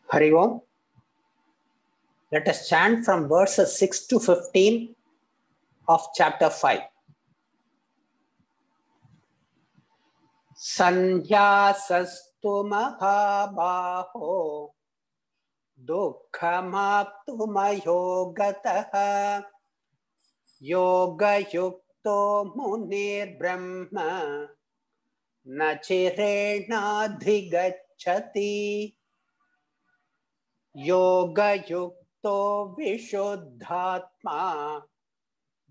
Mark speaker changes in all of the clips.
Speaker 1: Hari Om. Let us chant from verses 6 to 15 of chapter 5. Sanyasastu mahabaho dukkhamaptumayo gataha yoga yukto munir brahma nachirena dhigacchati yoga yukto vishuddhatma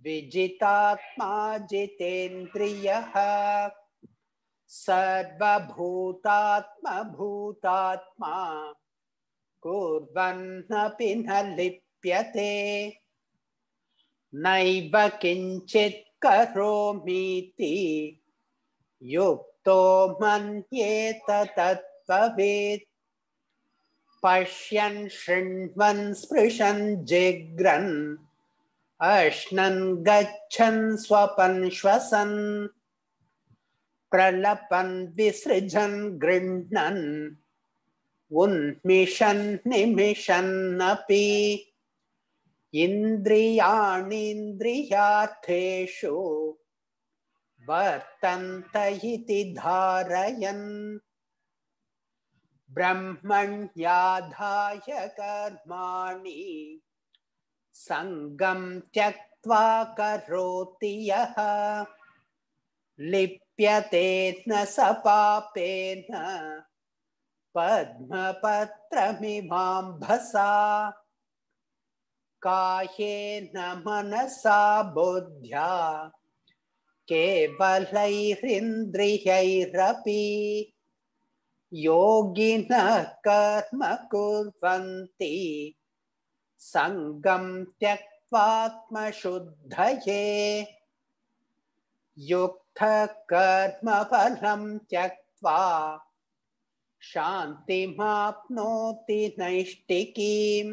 Speaker 1: vijitatma jitendriyaha sarvabhutatma bhutatma kurvannapi na lipyate naiva kinchit karomiti yukto manyeta tattvavid pashyan shrinvan sprishan jigran ashnan gachan swapan shvasan pralapan visrijan grinnan unmishan nimishan api indriyanindriyatheshu vartanta iti dharayan brahmanyadhaya karmani sangam tyaktva karoti yaha lipyatena sapapena padmapatramivambhasa kayena manasa buddhya kevalaihrindriyairapi yogina karma kurvanti sangam tyaktvatma shuddhaye yukta karma phalam tyaktva shantimapnoti naishtikim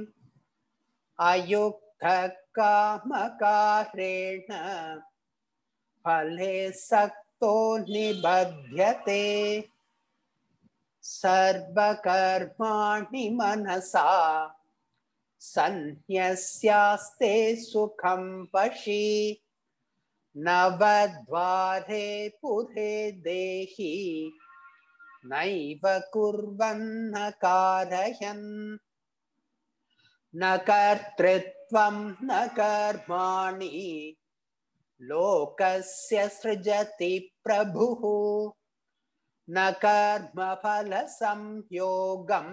Speaker 1: ayukta kamakarena phale sakto nibadhyate sarva karmani manasa sannyasyaaste sukham pashi navadvare pure dehi naiva kurvanna karayan na kartritvam na karmani lokasya srijati prabhu na karma phala samyogam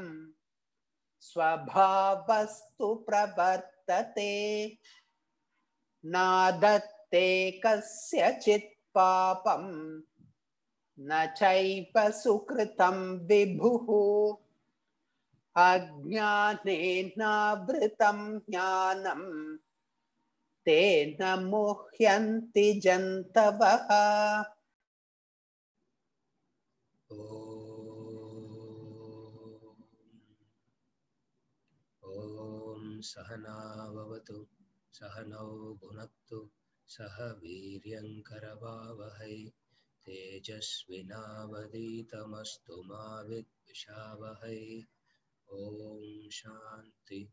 Speaker 1: swabhavastu pravartate nadatte kasyachit papam na chaiva sukritam vibhuhu ajnanena vritam jnanam tena muhyanti jantavaha.
Speaker 2: Om Sahana Vavatu Sahanau Bhunaktu Saha Viryam Karavavahai Tejasvinavaditamastu ma Vidvishavahai. Om Shanti.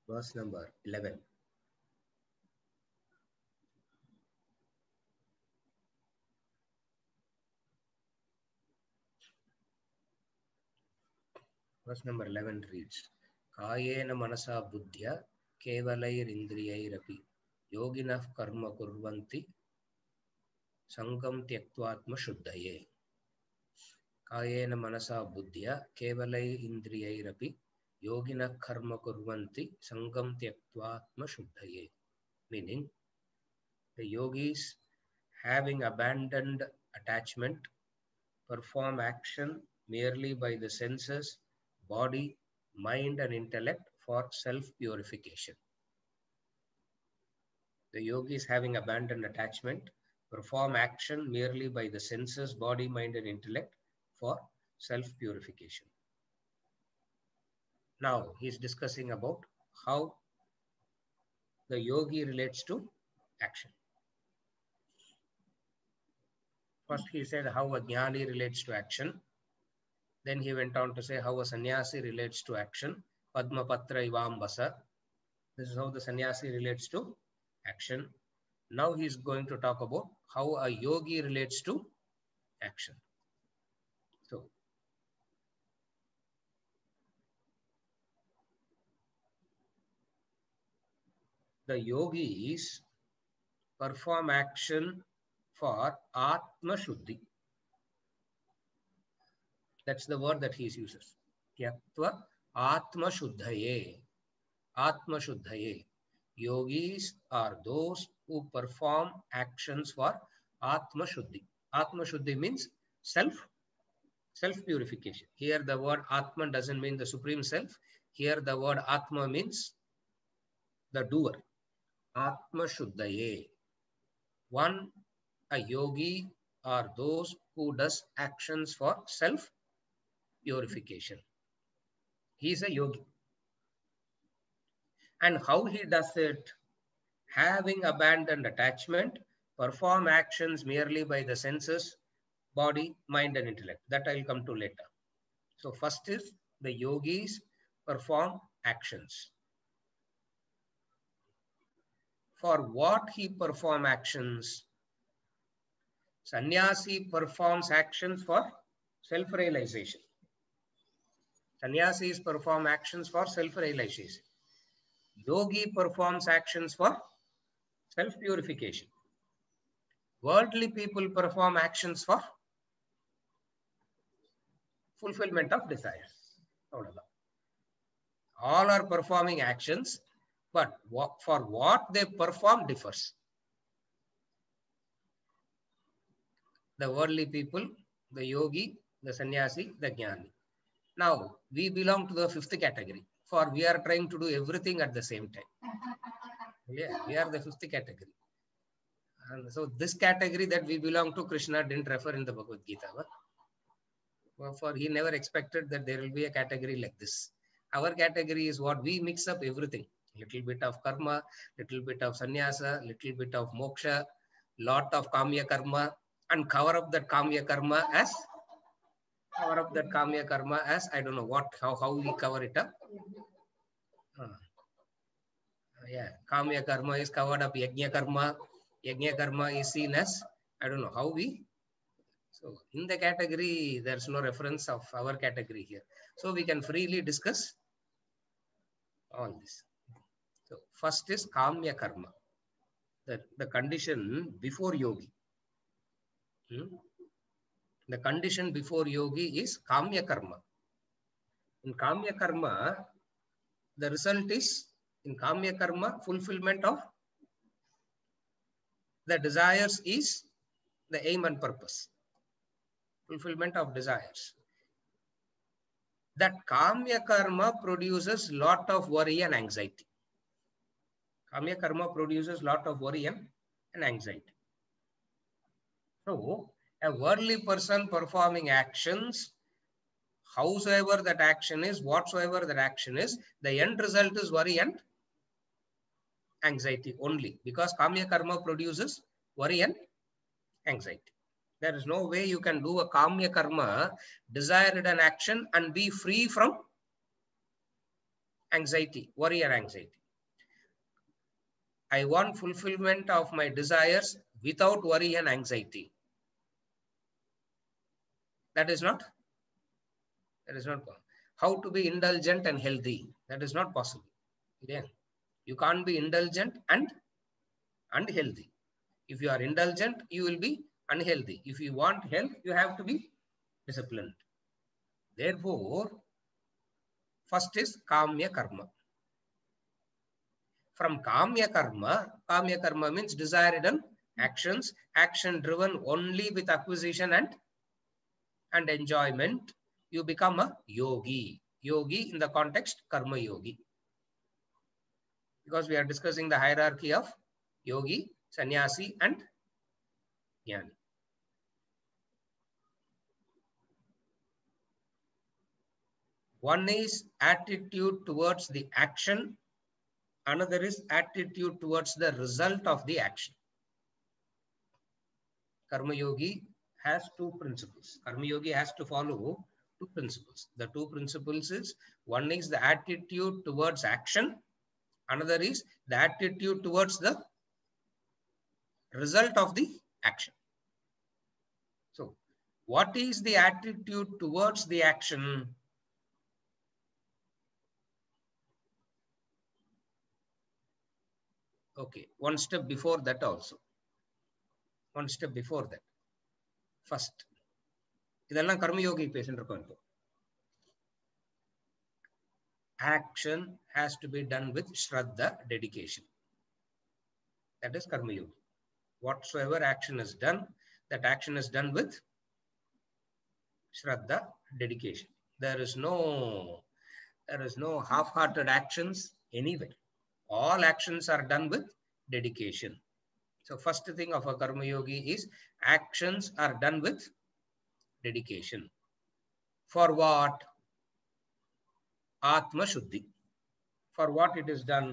Speaker 2: Verse number 11. Verse number 11 reads, Kayena manasa buddhya kevalair indriyairapi yoginah karma kurvanti sangam tyaktvatma shuddhaye. Kayena manasa buddhya kevalair indriyairapi yogina karma kurvanti sangam tyaktvatma shuddhaye. Meaning, the yogis, having abandoned attachment, perform action merely by the senses, body, mind and intellect for self-purification. The yogis, having abandoned attachment, perform action merely by the senses, body, mind, and intellect for self-purification. Now, he's discussing about how the yogi relates to action. First, he said how a jnani relates to action. Then he went on to say how a sannyasi relates to action. Padmapatra ivambasa. This is how the sannyasi relates to action. Now he is going to talk about how a yogi relates to action. So, the yogis perform action for Atma Shuddhi. That's the word that he uses. Tyaktva Atma Shuddhaye. Atma Shuddhaye. Yogis are those who perform actions for Atma Shuddhi. Atma Shuddhi means self-purification. Here the word Atman doesn't mean the Supreme Self. Here the word Atma means the doer. Atma Shuddhaye. A yogi are those who does actions for self-purification. He is a yogi. And how he does it? Having abandoned attachment, perform actions merely by the senses, body, mind, and intellect. That I'll come to later. So first is the yogis perform actions. For what he perform actions? Sannyasi performs actions for self-realization. Sannyasis perform actions for self-realization. Yogi performs actions for self-purification. Worldly people perform actions for fulfillment of desires. All are performing actions, but for what they perform differs. The worldly people, the yogi, the sannyasi, the jnani. Now, we belong to the fifth category, for we are trying to do everything at the same time. Yeah, we are the fifth category. And so this category that we belong to, Krishna didn't refer in the Bhagavad Gita. For he never expected that there will be a category like this. Our category is what we mix up everything. Little bit of karma, little bit of sannyasa, little bit of moksha, lot of kamya karma, and cover up that kamya karma as I don't know what, how we cover it up. Yeah, kamya karma is covered up. Yajna karma is seen as, I don't know how we. So in the category, there's no reference of our category here. So we can freely discuss all this. So first is kamya karma, the condition before yogi. The condition before yogi is kamya karma. In kamya karma, the result is, in kamya karma, fulfillment of the desires is the aim and purpose. Fulfillment of desires. That kamya karma produces lot of worry and anxiety. Kamya karma produces lot of worry and anxiety. So, a worldly person performing actions, howsoever that action is, whatsoever that action is, the end result is worry and anxiety only, because kamya karma produces worry and anxiety. There is no way you can do a kamya karma, desired an action, and be free from anxiety, worry and anxiety. I want fulfillment of my desires without worry and anxiety. That is not possible. How to be indulgent and healthy? That is not possible. Yeah. You can't be indulgent and healthy. If you are indulgent, you will be unhealthy. If you want health, you have to be disciplined. Therefore, first is kamya karma. From kamya karma means desired actions, action driven only with acquisition and enjoyment. You become a yogi. Yogi in the context, karma yogi. Because we are discussing the hierarchy of yogi, sannyasi, and jnani. One is attitude towards the action. Another is attitude towards the result of the action. Karma yogi has two principles. Karma yogi has to follow two principles. The two principles is, one is the attitude towards action. Another is the attitude towards the result of the action. So, what is the attitude towards the action? Okay, one step before that also. One step before that. First, இதெல்லாம் கர்மயோகி பேசிட்டு இருக்கோம் இப்போ. Action has to be done with Shraddha, dedication. That is Karma Yogi. Whatsoever action is done, that action is done with Shraddha, dedication. There is no half-hearted actions anywhere. All actions are done with dedication. So first thing of a Karma Yogi is actions are done with dedication. For what? Atma Shuddhi. For what it is done?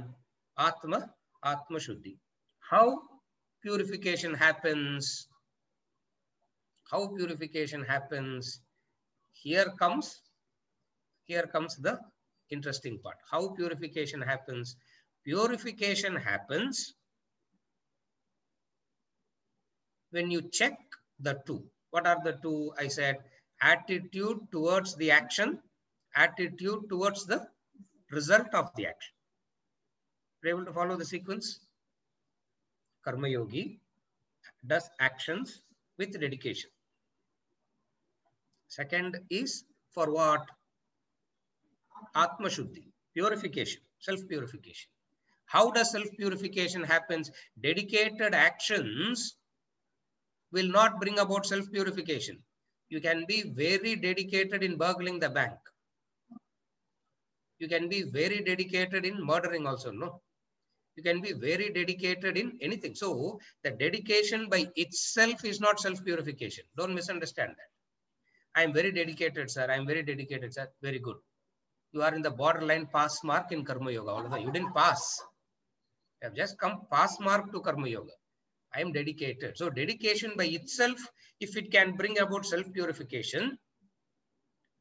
Speaker 2: Atma Shuddhi. How purification happens? How purification happens? Here comes the interesting part. How purification happens? Purification happens when you check the two. What are the two? I said attitude towards the action, attitude towards the result of the action. Are you able to follow the sequence? Karma Yogi does actions with dedication. Second is for what? Atma Shuddhi, purification, self-purification. How does self-purification happens? Dedicated actions will not bring about self-purification. You can be very dedicated in burgling the bank. You can be very dedicated in murdering also, no? You can be very dedicated in anything. So the dedication by itself is not self-purification. Don't misunderstand that. I am very dedicated, sir. I am very dedicated, sir. Very good. You are in the borderline pass mark in Karma Yoga. Although you didn't pass. You have just come pass mark to Karma Yoga. I am dedicated. So dedication by itself, if it can bring about self-purification,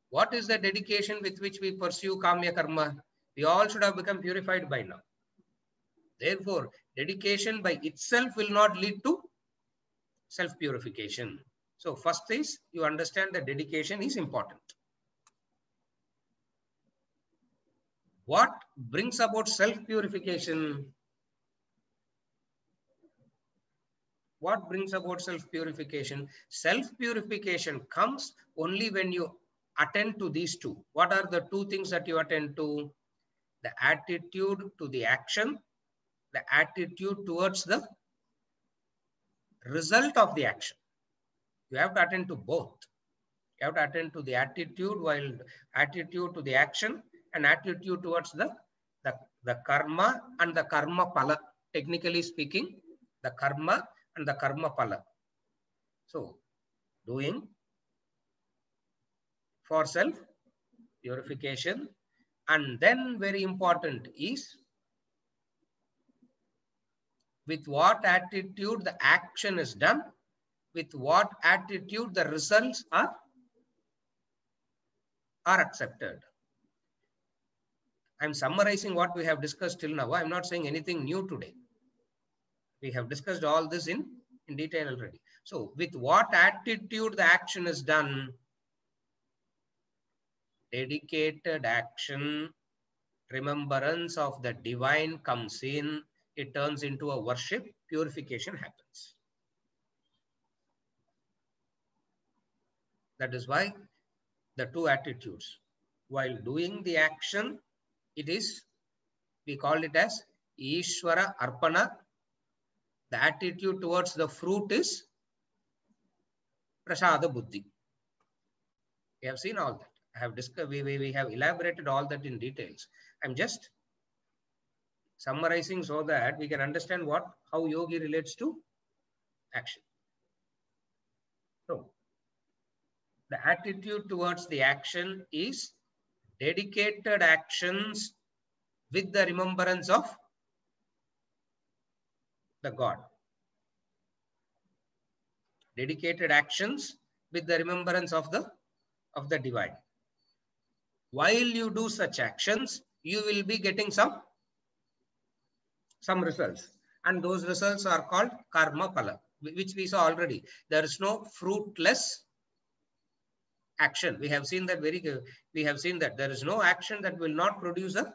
Speaker 2: what is the dedication with which we pursue Kamya Karma? We all should have become purified by now. Therefore, dedication by itself will not lead to self-purification. So first is you understand that dedication is important. What brings about self-purification? What brings about self-purification? Self-purification comes only when you attend to these two. What are the two things that you attend to? The attitude to the action, the attitude towards the result of the action. You have to attend to both. You have to attend to the attitude, while attitude to the action and attitude towards the karma and the karma phala. Technically speaking, the karma and the karma phala. So, doing for self purification, and then very important is with what attitude the action is done, with what attitude the results are accepted. I'm summarizing what we have discussed till now. I'm not saying anything new today. We have discussed all this in detail already. So with what attitude the action is done, dedicated action, remembrance of the divine comes in, it turns into a worship, purification happens. That is why the two attitudes. While doing the action, it is, we call it as Ishvara Arpana. The attitude towards the fruit is Prasada Buddhi. We have seen all that. I have discussed, we have elaborated all that in details. I'm just Summarizing so that we can understand how yogi relates to action. So, the attitude towards the action is dedicated actions with the remembrance of the God. Dedicated actions with the remembrance of the divine. While you do such actions, you will be getting some results. And those results are called karma phala, which we saw already. There is no fruitless action. We have seen that there is no action that will not produce a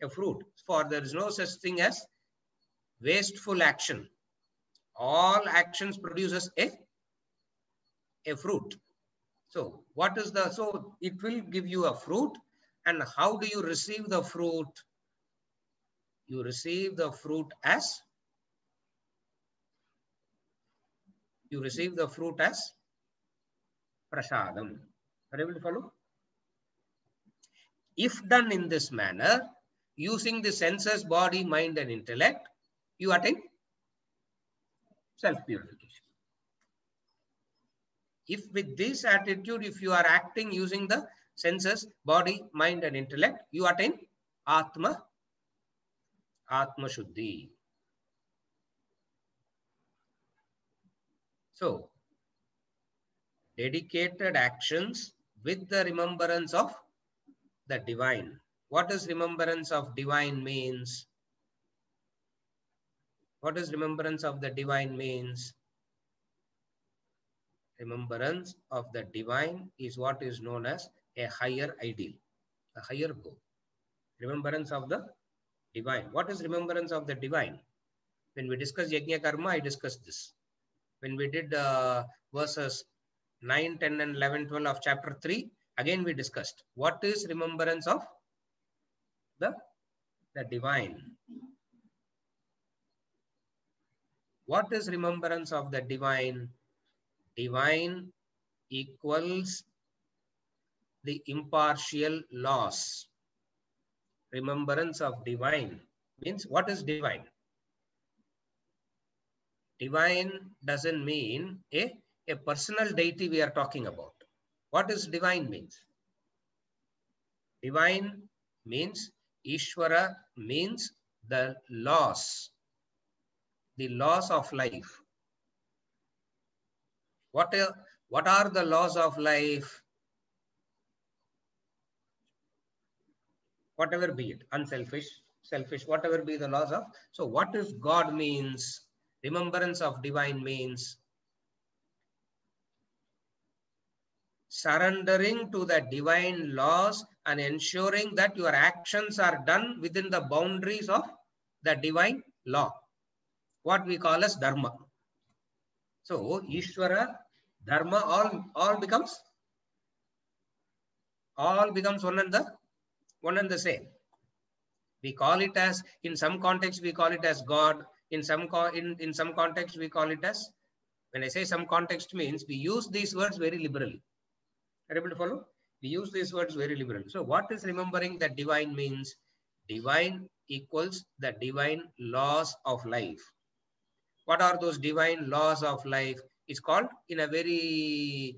Speaker 2: fruit. For there is no such thing as wasteful action. All actions produces a fruit. So so it will give you a fruit. And how do you receive the fruit? You receive the fruit as prasadam. Are you able to follow? If done in this manner, using the senses, body, mind, and intellect, you attain self-purification. If with this attitude, if you are acting using the senses, body, mind, and intellect, you attain Atma Shuddhi. So, dedicated actions with the remembrance of the divine. What does remembrance of divine means? What does remembrance of the divine means? Remembrance of the divine is what is known as a higher ideal, a higher goal. Remembrance of the divine. What is remembrance of the divine? When we discuss Yajna Karma, I discussed this. When we did verses 9, 10, and 11, 12 of chapter 3, again we discussed what is remembrance of the divine. What is remembrance of the divine? Divine equals the impartial laws. Remembrance of divine means, what is divine? Divine doesn't mean a personal deity we are talking about. What is divine means? Divine means, Ishvara means the laws of life. What are the laws of life? Whatever be it, unselfish, selfish, whatever be the laws of. So what is God means? Remembrance of divine means surrendering to the divine laws and ensuring that your actions are done within the boundaries of the divine law, what we call as dharma. So Ishvara, dharma, all becomes one and the same. We call it as, in some context we call it as God. In some context we call it as, when I say some context means we use these words very liberally. Are you able to follow? We use these words very liberally. So what is remembering the divine means? Divine equals the divine laws of life. What are those divine laws of life? It's called, in a very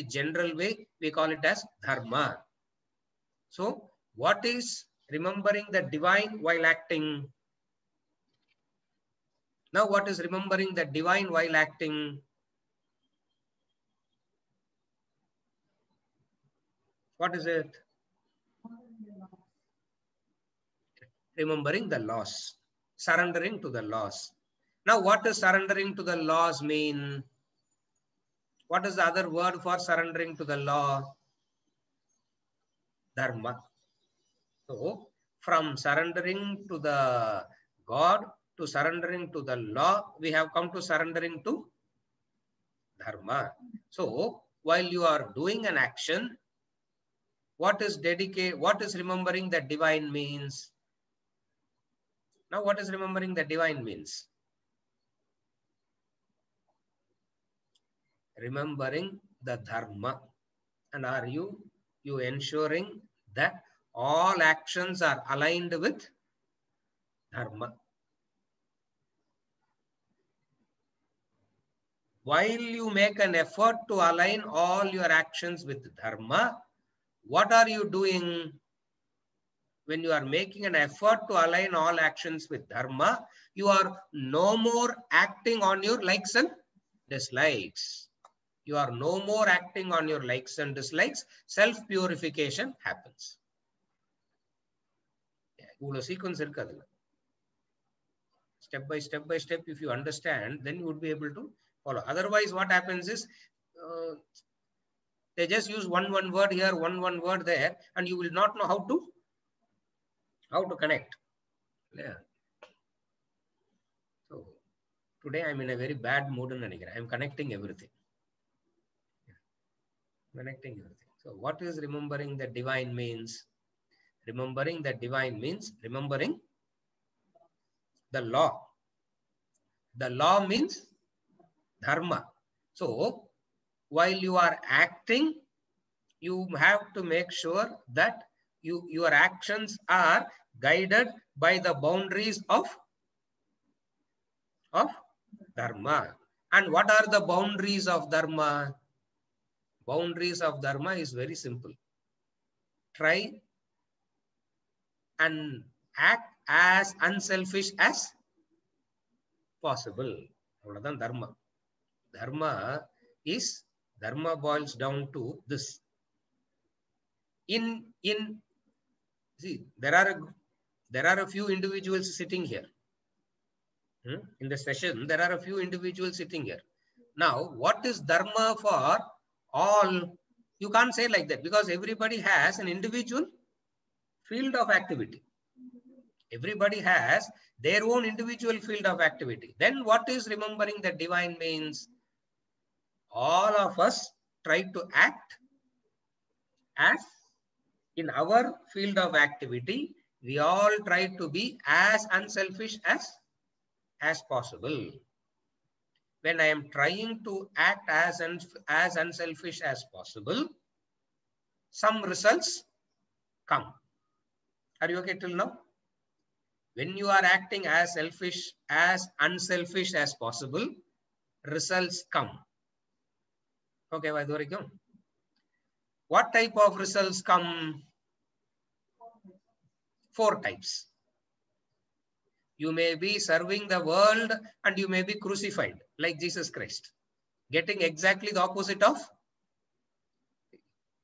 Speaker 2: general way, we call it as dharma. So what is remembering the divine while acting? Now what is remembering the divine while acting? What is it? Remembering the laws, surrendering to the laws. Now what does surrendering to the laws mean? What is the other word for surrendering to the law? Dharma. So from surrendering to the God to surrendering to the law, we have come to surrendering to dharma. So while you are doing an action, what is remembering the divine means? Now what is remembering the divine means? Remembering the dharma. And are you ensuring that all actions are aligned with Dharma. While you make an effort to align all your actions with Dharma, what are you doing? When you are making an effort to align all actions with Dharma, you are no more acting on your likes and dislikes. You are no more acting on your likes and dislikes. Self-purification happens. Sequence step by step, if you understand, then you would be able to follow. Otherwise, what happens is they just use one word here, one word there, and you will not know how to connect. Yeah. So today I'm in a very bad mood and I'm connecting everything. Connecting everything. So what is remembering the divine means? Remembering the divine means remembering the law. The law means dharma. So while you are acting, you have to make sure that your actions are guided by the boundaries of dharma. And what are the boundaries of dharma? Boundaries of dharma is very simple. Try and act as unselfish as possible. Dharma. Dharma boils down to this. See, there are a few individuals sitting here. In the session, there are a few individuals sitting here. Now, what is dharma for all? You can't say like that because everybody has an individual field of activity. Everybody has their own individual field of activity. Then what is remembering the divine means? All of us try to act as in our field of activity. We all try to be as unselfish as possible. When I am trying to act as unselfish as possible, some results come. Are you okay till now? When you are acting as unselfish as possible, results come. Okay, what type of results come? 4 types. You may be serving the world and you may be crucified like Jesus Christ, getting exactly the opposite of.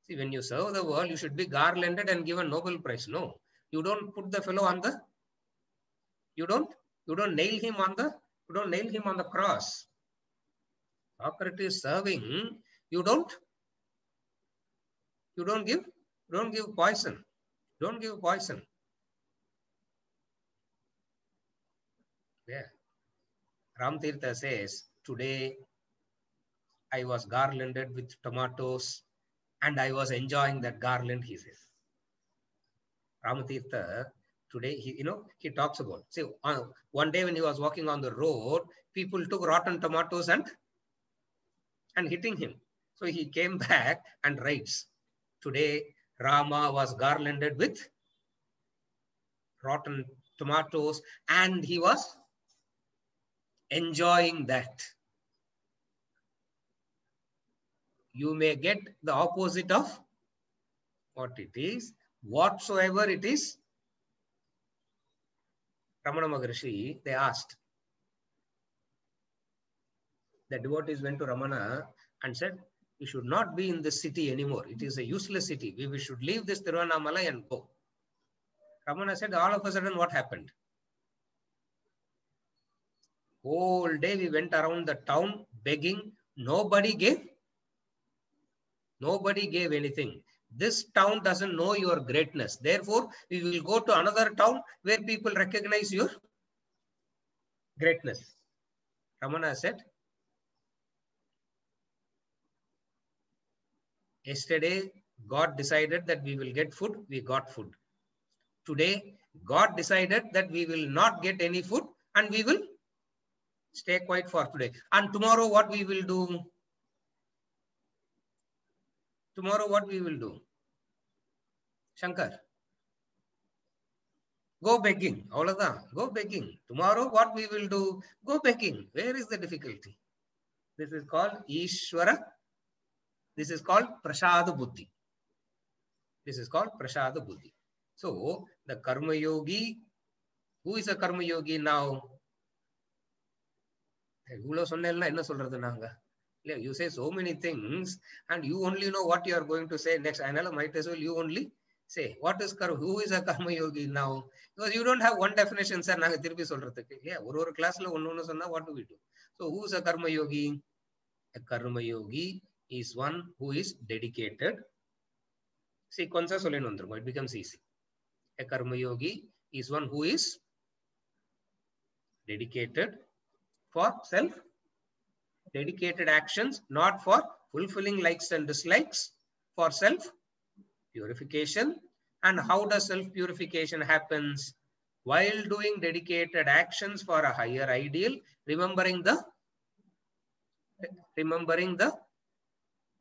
Speaker 2: See, when you serve the world, you should be garlanded and given Nobel Prize. No, you don't put the fellow on the. You don't nail him on the cross. Socrates serving, you don't give poison. Don't give poison. Yeah. Ramtirtha says, today I was garlanded with tomatoes and I was enjoying that garland, he says. Ramatirtha, today, he talks about, see, one day when he was walking on the road, people took rotten tomatoes and hitting him. So he came back and writes, today Rama was garlanded with rotten tomatoes and he was enjoying that. You may get the opposite of what it is, whatsoever it is. Ramana Maharshi, they asked. The devotees went to Ramana and said, we should not be in this city anymore. It is a useless city. We should leave this Tiruvannamalai and go. Ramana said, all of a sudden, what happened? Whole day we went around the town begging. Nobody gave anything. This town doesn't know your greatness. Therefore, we will go to another town where people recognize your greatness. Ramana said, yesterday, God decided that we will get food. We got food. Today, God decided that we will not get any food and we will stay quiet for today. And tomorrow, what we will do? Tomorrow, what we will do? Shankar. Go begging. Go begging. Tomorrow what we will do? Go begging. Where is the difficulty? This is called Ishvara. This is called Prasada Buddhi. This is called Prasada Buddhi. So the Karma Yogi, who is a Karma Yogi now? You say so many things and you only know what you are going to say next. I might as well you only say what is karma, who is a Karma Yogi now? Because you don't have one definition, sir. Yeah, one class what do we do? So who is a Karma Yogi? A Karma Yogi is one who is dedicated. Sequence it becomes easy. A Karma Yogi is one who is dedicated for self-dedicated actions, not for fulfilling likes and dislikes, for self-purification. And how does self-purification happens? While doing dedicated actions for a higher ideal, remembering the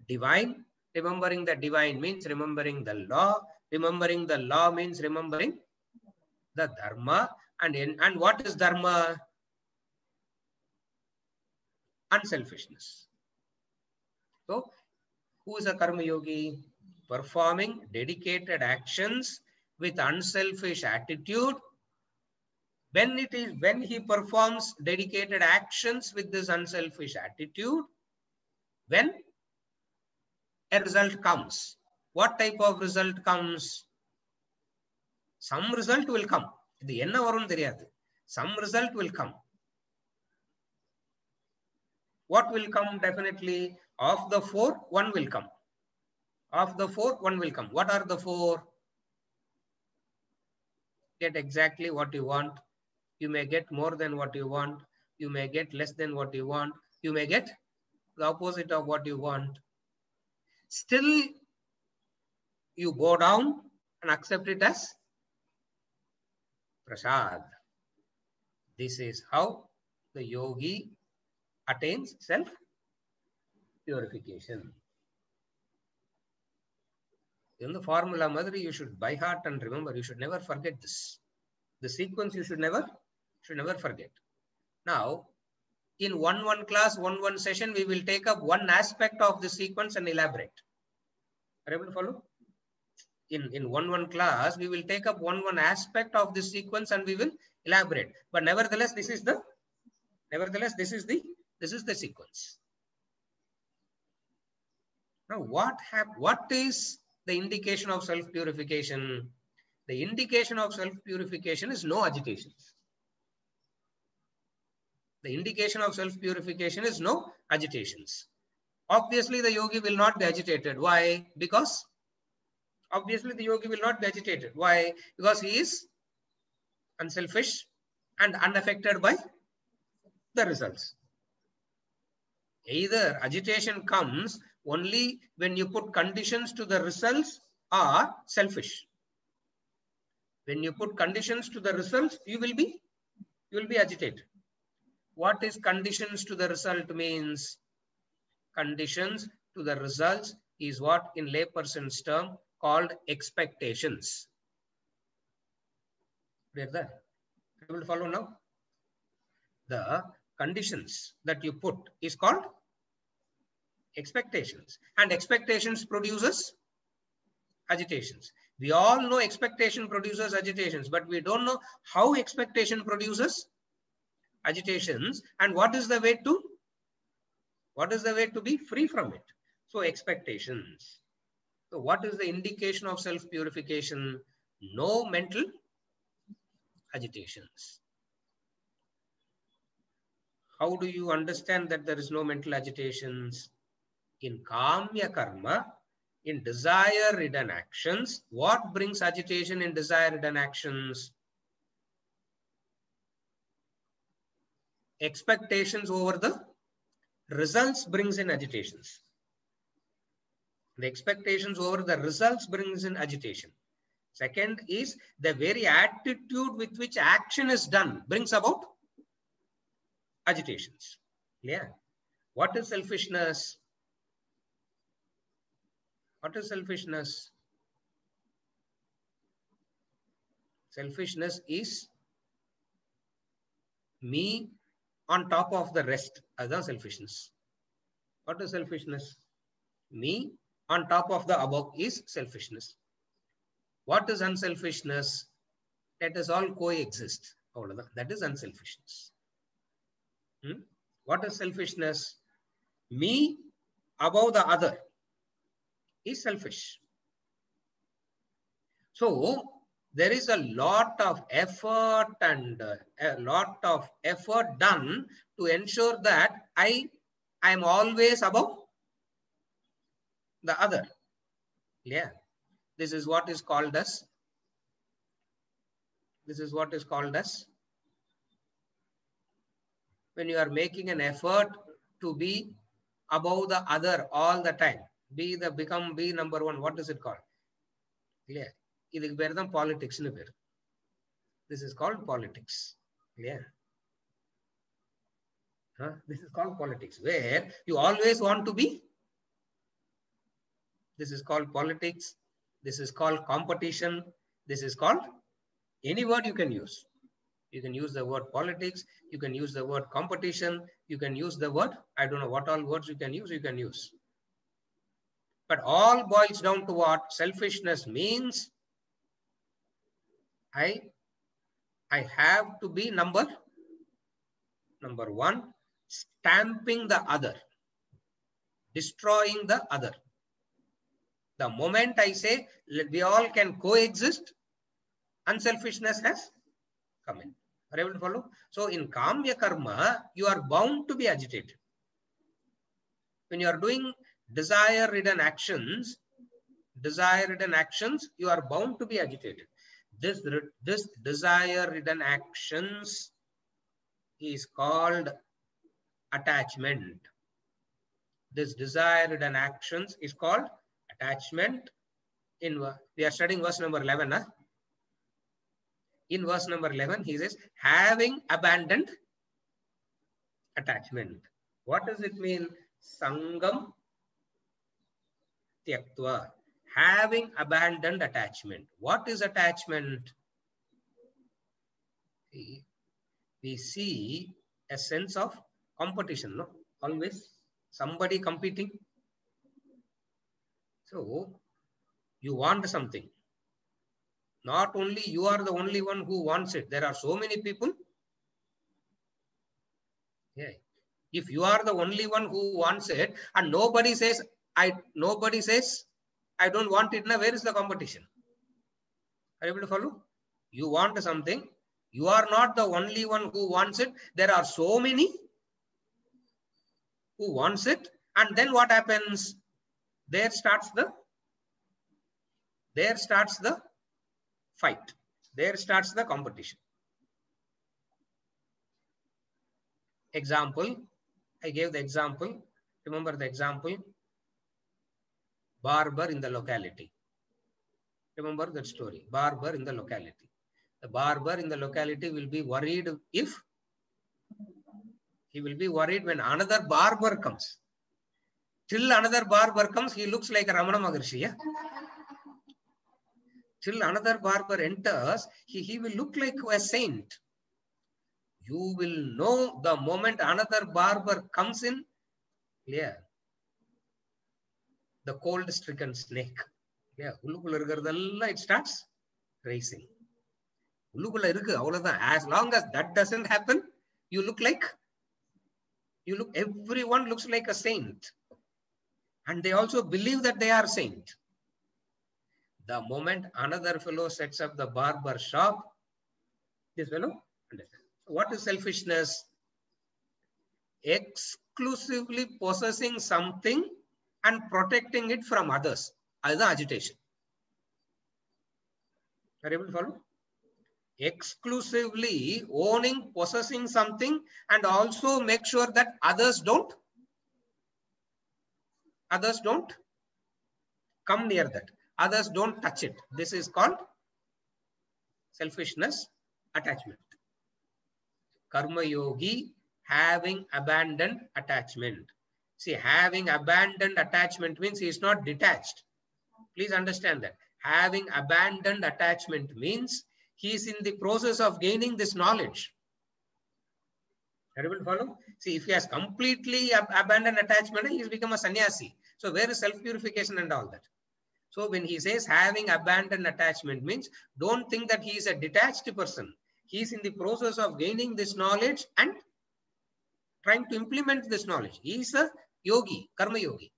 Speaker 2: divine. Remembering the divine means remembering the law. Remembering the law means remembering the dharma. And what is dharma? Unselfishness. So, who is a Karma Yogi? Performing dedicated actions with unselfish attitude. When he performs dedicated actions with this unselfish attitude, when a result comes, what type of result comes? Some result will come. Some result will come. What will come? Definitely, of the four, one will come. Of the four, one will come. What are the four? Get exactly what you want. You may get more than what you want. You may get less than what you want. You may get the opposite of what you want. Still, you go down and accept it as prasad. This is how the yogi attains self-purification. In the formula, Madhuri, you should by heart and remember, you should never forget this. The sequence you should never forget. Now, in one class, one session, we will take up one aspect of the sequence and elaborate. Are you able to follow? In one class, we will take up one aspect of the sequence and we will elaborate. But nevertheless, this is the sequence. Now, what is the indication of self-purification? The indication of self-purification is no agitations. The indication of self-purification is no agitations. Obviously, the yogi will not be agitated. Why? Because obviously the yogi will not be agitated. Why? Because he is unselfish and unaffected by the results. Either agitation comes only when you put conditions to the results or selfish. When you put conditions to the results, you will be agitated. What is conditions to the result means? Conditions to the results is what in layperson's term called expectations. Clear that? Able to follow now? The conditions that you put is called expectations, and expectations produces agitations. We all know expectation produces agitations, but we don't know how expectation produces agitations and what is the way to be free from it. So expectations. So what is the indication of self-purification? No mental agitations. How do you understand that there is no mental agitations? In kamya karma, in desire-ridden actions, what brings agitation in desire-ridden actions? Expectations over the results brings in agitations. The expectations over the results brings in agitation. Second is the very attitude with which action is done brings about agitations. Yeah. What is selfishness? What is selfishness? Selfishness is me on top of the rest. That's selfishness. What is selfishness? Me on top of the above is selfishness. What is unselfishness? Let us all coexist. That is unselfishness. What is selfishness? Me above the other is selfish. So there is a lot of effort and done to ensure that I am always above the other. Yeah. This is what is called as when you are making an effort to be above the other all the time. Be number one. What is it called? Yeah. Politics. This is called politics. Yeah. This is called politics, where you always want to be. This is called politics. This is called competition. This is called any word you can use. You can use the word politics. You can use the word competition. You can use the word, I don't know what all words you can use. But all boils down to what? Selfishness means I have to be number one, stamping the other, destroying the other. The moment I say we all can coexist, unselfishness has come in. Are you able to follow? So in Kamya Karma, you are bound to be agitated. When you are doing desire-ridden actions, you are bound to be agitated. This desire-ridden actions is called attachment. This desire-ridden actions is called attachment. We are studying verse number 11. In verse number 11, he says, having abandoned attachment. What does it mean? Sangam tyaktva. Having abandoned attachment. What is attachment? We see a sense of competition, no? Always somebody competing. So you want something. Not only you are the only one who wants it. There are so many people. Yeah. If you are the only one who wants it and nobody says I don't want it, now where is the competition? Are you able to follow? You want something. You are not the only one who wants it. There are so many who wants it. And then what happens? There starts the fight. There starts the competition. Example. I gave the example. Remember the example? Barber in the locality. Remember that story. Barber in the locality. The barber in the locality will be worried when another barber comes. Till another barber comes, he looks like a Ramana Maharshi. Yeah? Till another barber enters, he will look like a saint. You will know the moment another barber comes in, yeah, the cold-stricken snake. Yeah, it starts racing. As long as that doesn't happen, everyone looks like a saint. And they also believe that they are saint. The moment another fellow sets up the barber shop, this fellow understands. What is selfishness? Exclusively possessing something and protecting it from others. As agitation. Are you able to follow? Exclusively owning, possessing something and also make sure that others don't come near that. Others don't touch it. This is called selfishness, attachment. Karma yogi having abandoned attachment. See, having abandoned attachment means he is not detached. Please understand that. Having abandoned attachment means He is in the process of gaining this knowledge. Everyone follow? See, if he has completely abandoned attachment, he has become a sannyasi. So where is self-purification and all that? So when he says having abandoned attachment means, don't think that he is a detached person. He is in the process of gaining this knowledge and trying to implement this knowledge. He is a yogi, karma yogi.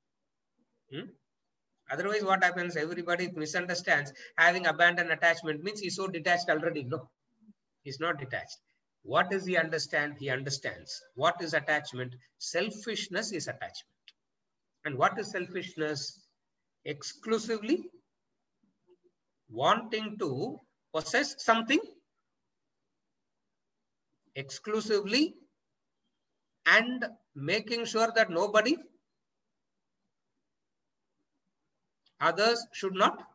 Speaker 2: Otherwise, what happens? Everybody misunderstands. Having abandoned attachment means he's so detached already. No, he's not detached. What does he understand? He understands. What is attachment? Selfishness is attachment. And what is selfishness? Exclusively wanting to possess something exclusively and making sure that nobody, others should not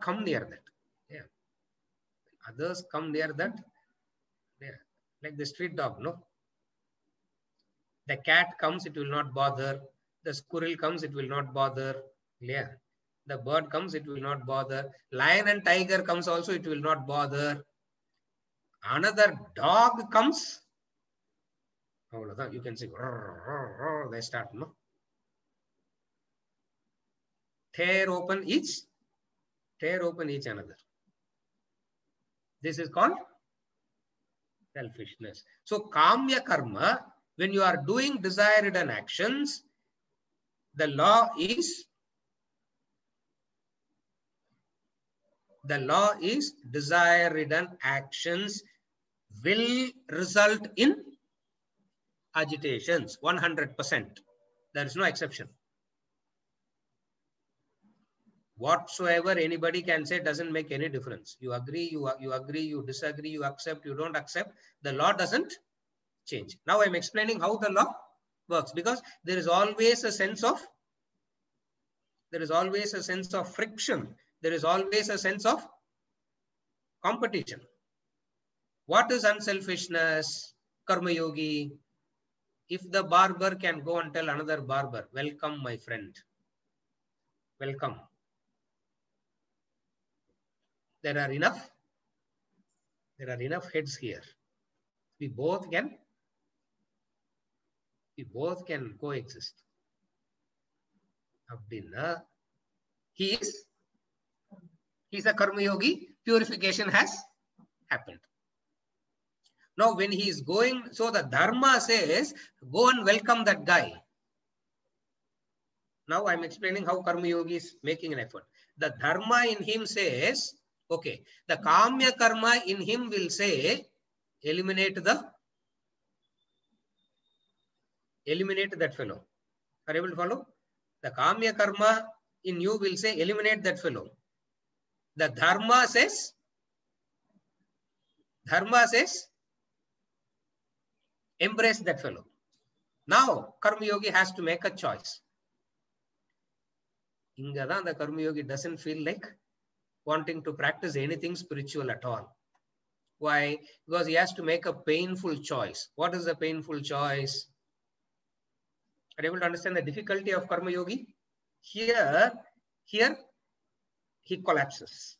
Speaker 2: come near that. Yeah. Others come near that. Yeah. Like the street dog, no? The cat comes, it will not bother. The squirrel comes, it will not bother. Yeah. The bird comes, it will not bother. Lion and tiger comes also, it will not bother. Another dog comes. You can see, they start, no? Tear open each other. This is called selfishness. So kamya karma, when you are doing desired actions, the law is desired actions will result in agitations, 100%. There is no exception. Whatsoever anybody can say doesn't make any difference. You agree, you agree, you disagree, you accept, you don't accept. The law doesn't change. Now I'm explaining how the law works, because there is always a sense of friction. There is always a sense of competition. What is unselfishness? Karma yogi. If the barber can go and tell another barber, welcome my friend, welcome. There are enough heads here. We both can coexist. Abdinna, he's a karma yogi. Purification has happened. Now when he is going, so the dharma says, go and welcome that guy. Now I'm explaining how karma yogi is making an effort. The dharma in him says, okay, the kamya karma in him will say, eliminate that fellow. Are you able to follow? The kamya karma in you will say, eliminate that fellow. The dharma says, embrace that fellow. Now, karma yogi has to make a choice. Inga the karma yogi doesn't feel like wanting to practice anything spiritual at all. Why? Because he has to make a painful choice. What is the painful choice? Are you able to understand the difficulty of karma yogi? Here he collapses.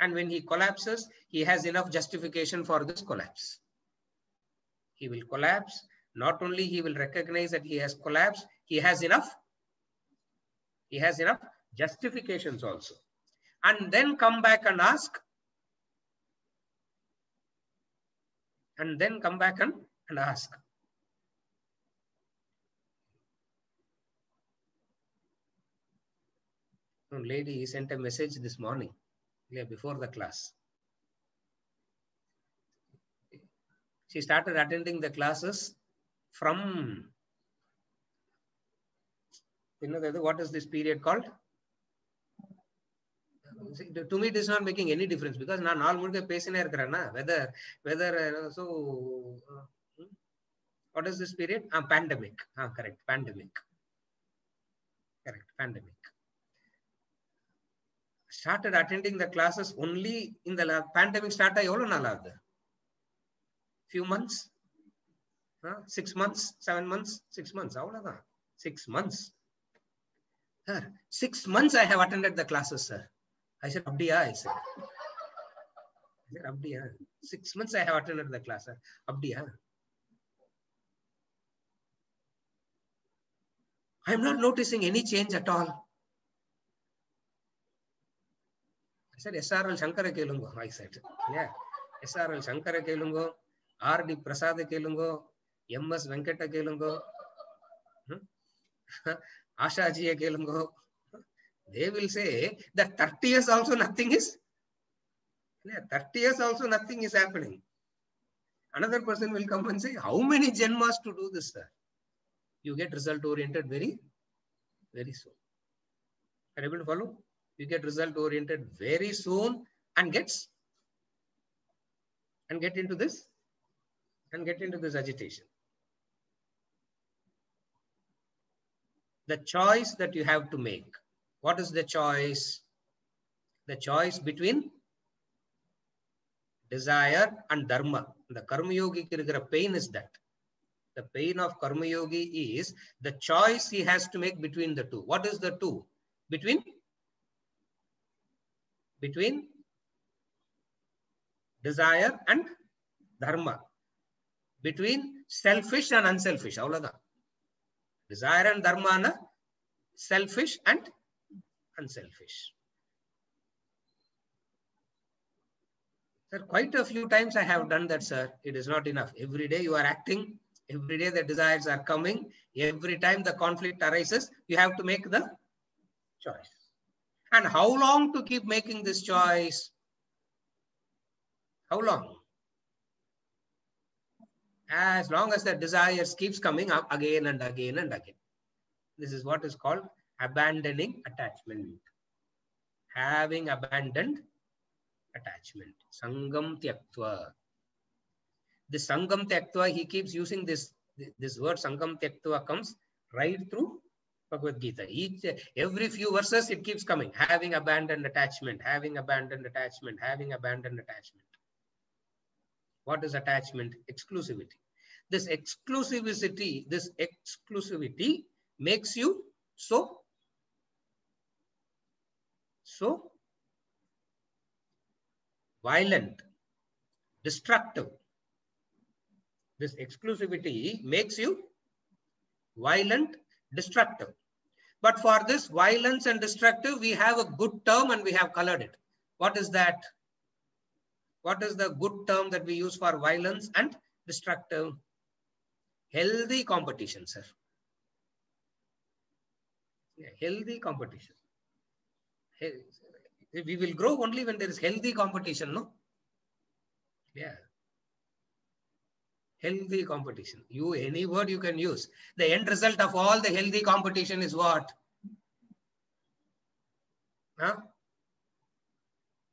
Speaker 2: And when he collapses, he has enough justification for this collapse. He will collapse. Not only he will recognize that he has collapsed, he has enough justifications also. And then come back and ask. One lady sent a message this morning, before the class. She started attending the classes from, what is this period called? To me, it is not making any difference, because na whether so what is this period? Pandemic. Correct, pandemic. Started attending the classes only in the pandemic started few months, 6 months, 7 months, 6 months. 6 months. Sir, 6 months I have attended the classes, sir. I said, Abdiya, I said. 6 months I have attended the class, sir. Abdiya. I am not noticing any change at all. I said, SRL Shankara Kelungo, I said. Yeah. SRL Shankara Kelungo, R.D. Prasad Kelungo, M.S. Venkata Kelungo, Asha Ji Kelungo. They will say that 30 years also nothing is. Yeah, 30 years also nothing is happening. Another person will come and say, how many janmas to do this, sir? You get result oriented very, very soon. Are you able to follow? You get result oriented very soon and get into this agitation. The choice that you have to make. What is the choice? The choice between desire and dharma. The Karma Yogi pain is that. The pain of Karma Yogi is the choice he has to make between the two. What is the two? Between desire and dharma. Between selfish and unselfish. Desire and dharma na selfish and unselfish. Sir, quite a few times I have done that, sir. It is not enough. Every day you are acting. Every day the desires are coming. Every time the conflict arises, you have to make the choice. And how long to keep making this choice? How long? As long as the desires keeps coming up again and again and again. This is what is called abandoning attachment. Having abandoned attachment. Sangam Tyaktva. The Sangam Tyaktva, he keeps using this word Sangam Tyaktva comes right through Bhagavad Gita. Every few verses it keeps coming. Having abandoned attachment, having abandoned attachment, having abandoned attachment. What is attachment? Exclusivity. This exclusivity makes you so violent, destructive. This exclusivity makes you violent, destructive. But for this violence and destructive, we have a good term and we have colored it. What is that? What is the good term that we use for violence and destructive? Healthy competition, sir. Yeah, healthy competition. We will grow only when there is healthy competition, no? Yeah. Healthy competition. Any word you can use. The end result of all the healthy competition is what? Huh?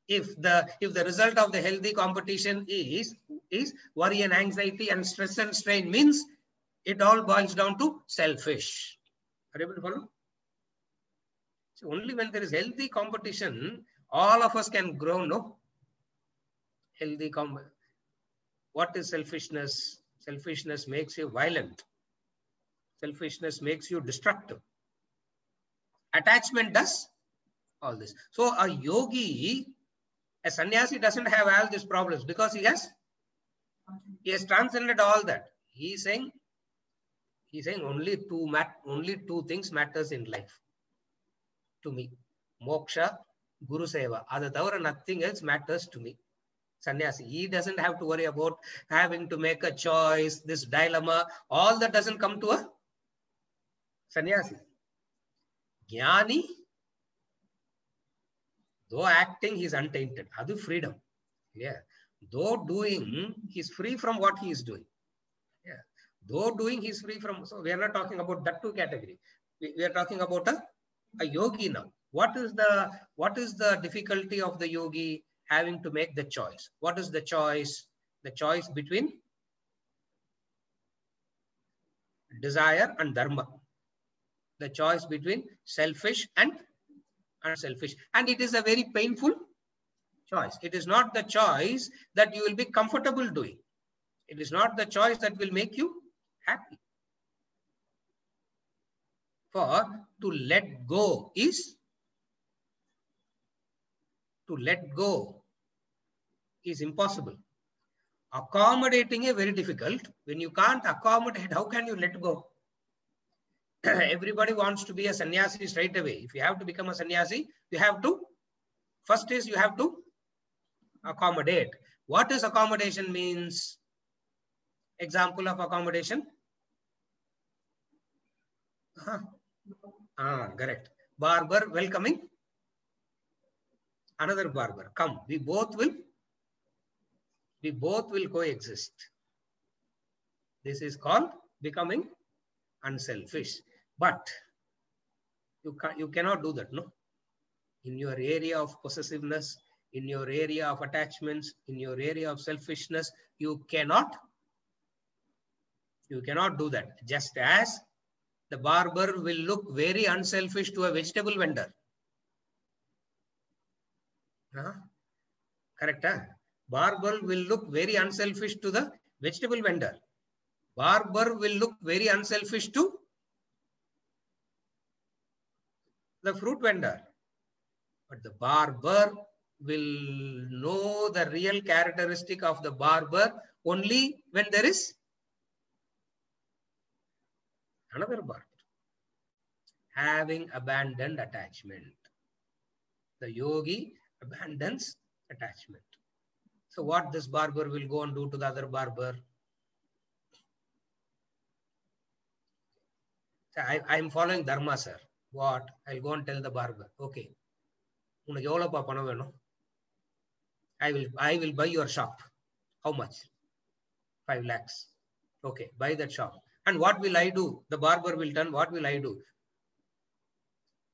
Speaker 2: If the result of the healthy competition is worry and anxiety and stress and strain, means it all boils down to selfish. Are you able to follow? So only when there is healthy competition, all of us can grow, no? Healthy competition. What is selfishness? Selfishness makes you violent. Selfishness makes you destructive. Attachment does all this. So a yogi, a sannyasi doesn't have all these problems because he has transcended all that. He's saying only two things matters in life to me. Moksha, Guru Seva. Other than nothing else matters to me. Sannyasi, he doesn't have to worry about having to make a choice, this dilemma. All that doesn't come to a sannyasi. Jnani, though acting, he is untainted. Adu freedom. Yeah. Though doing, he's free from what he is doing. Yeah. Though doing, he's free from. So we are not talking about that two category. We are talking about a yogi now. What is the difficulty of the yogi? Having to make the choice. What is the choice? The choice between desire and dharma. The choice between selfish and unselfish. And it is a very painful choice. It is not the choice that you will be comfortable doing. It is not the choice that will make you happy. For to let go is impossible. Accommodating is very difficult. When you can't accommodate, how can you let go? Everybody wants to be a sannyasi straight away. If you have to become a sannyasi, you have to, first is you have to accommodate. What is accommodation means? Example of accommodation? Correct. Barber welcoming another barber. Come, we both will coexist. This is called becoming unselfish. But you cannot do that, no? In your area of possessiveness, in your area of attachments, in your area of selfishness, you cannot do that. Just as the barber will look very unselfish to a vegetable vendor. Correct? Barber will look very unselfish to the vegetable vendor. Barber will look very unselfish to the fruit vendor. But the barber will know the real characteristic of the barber only when there is another barber. Having abandoned attachment. The yogi abandons attachment. So what this barber will go and do to the other barber? So I am following dharma, sir. What? I'll go and tell the barber. Okay. I will buy your shop. How much? 5 lakhs. Okay, buy that shop. And what will I do? The barber will tell, what will I do?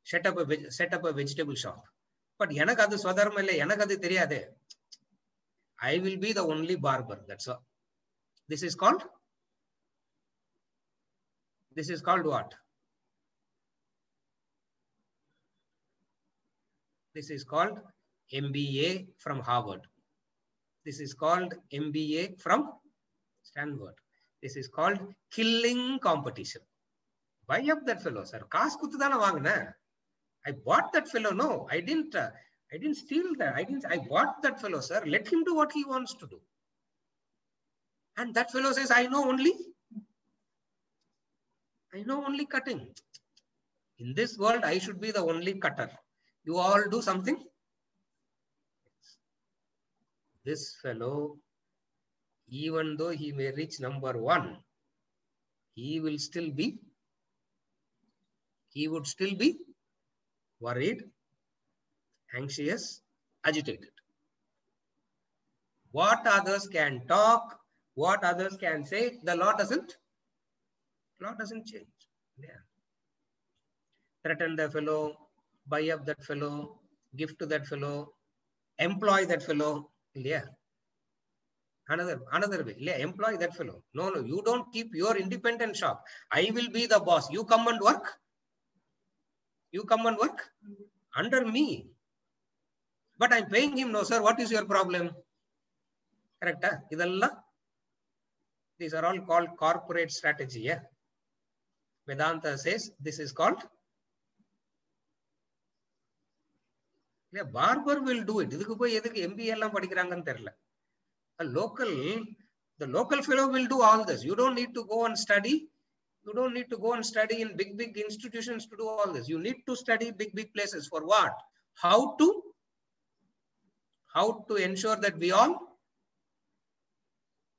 Speaker 2: Set up a vegetable shop. But I will be the only barber. That's all. This is called what? This is called MBA from Harvard. This is called MBA from Stanford. This is called killing competition. Buy up that fellow, sir. I bought that fellow. No, I didn't steal that. I bought that fellow, sir. Let him do what he wants to do. And that fellow says, I know only cutting. In this world, I should be the only cutter. You all do something. This fellow, even though he may reach number 1, he would still be worried, anxious, agitated. What others can talk, what others can say, the law doesn't change. Yeah. Threaten the fellow, buy up that fellow, give to that fellow, employ that fellow. Yeah. Another way. Yeah, employ that fellow. No, you don't keep your independent shop. I will be the boss. You come and work. Under me. But I'm paying him. No, sir. What is your problem? Correct? These are all called corporate strategy. Yeah. Vedanta says this is called. Yeah, barber will do it. The local fellow will do all this. You don't need to go and study. You don't need to go and study in big institutions to do all this. You need to study big places. For what? How to ensure that we all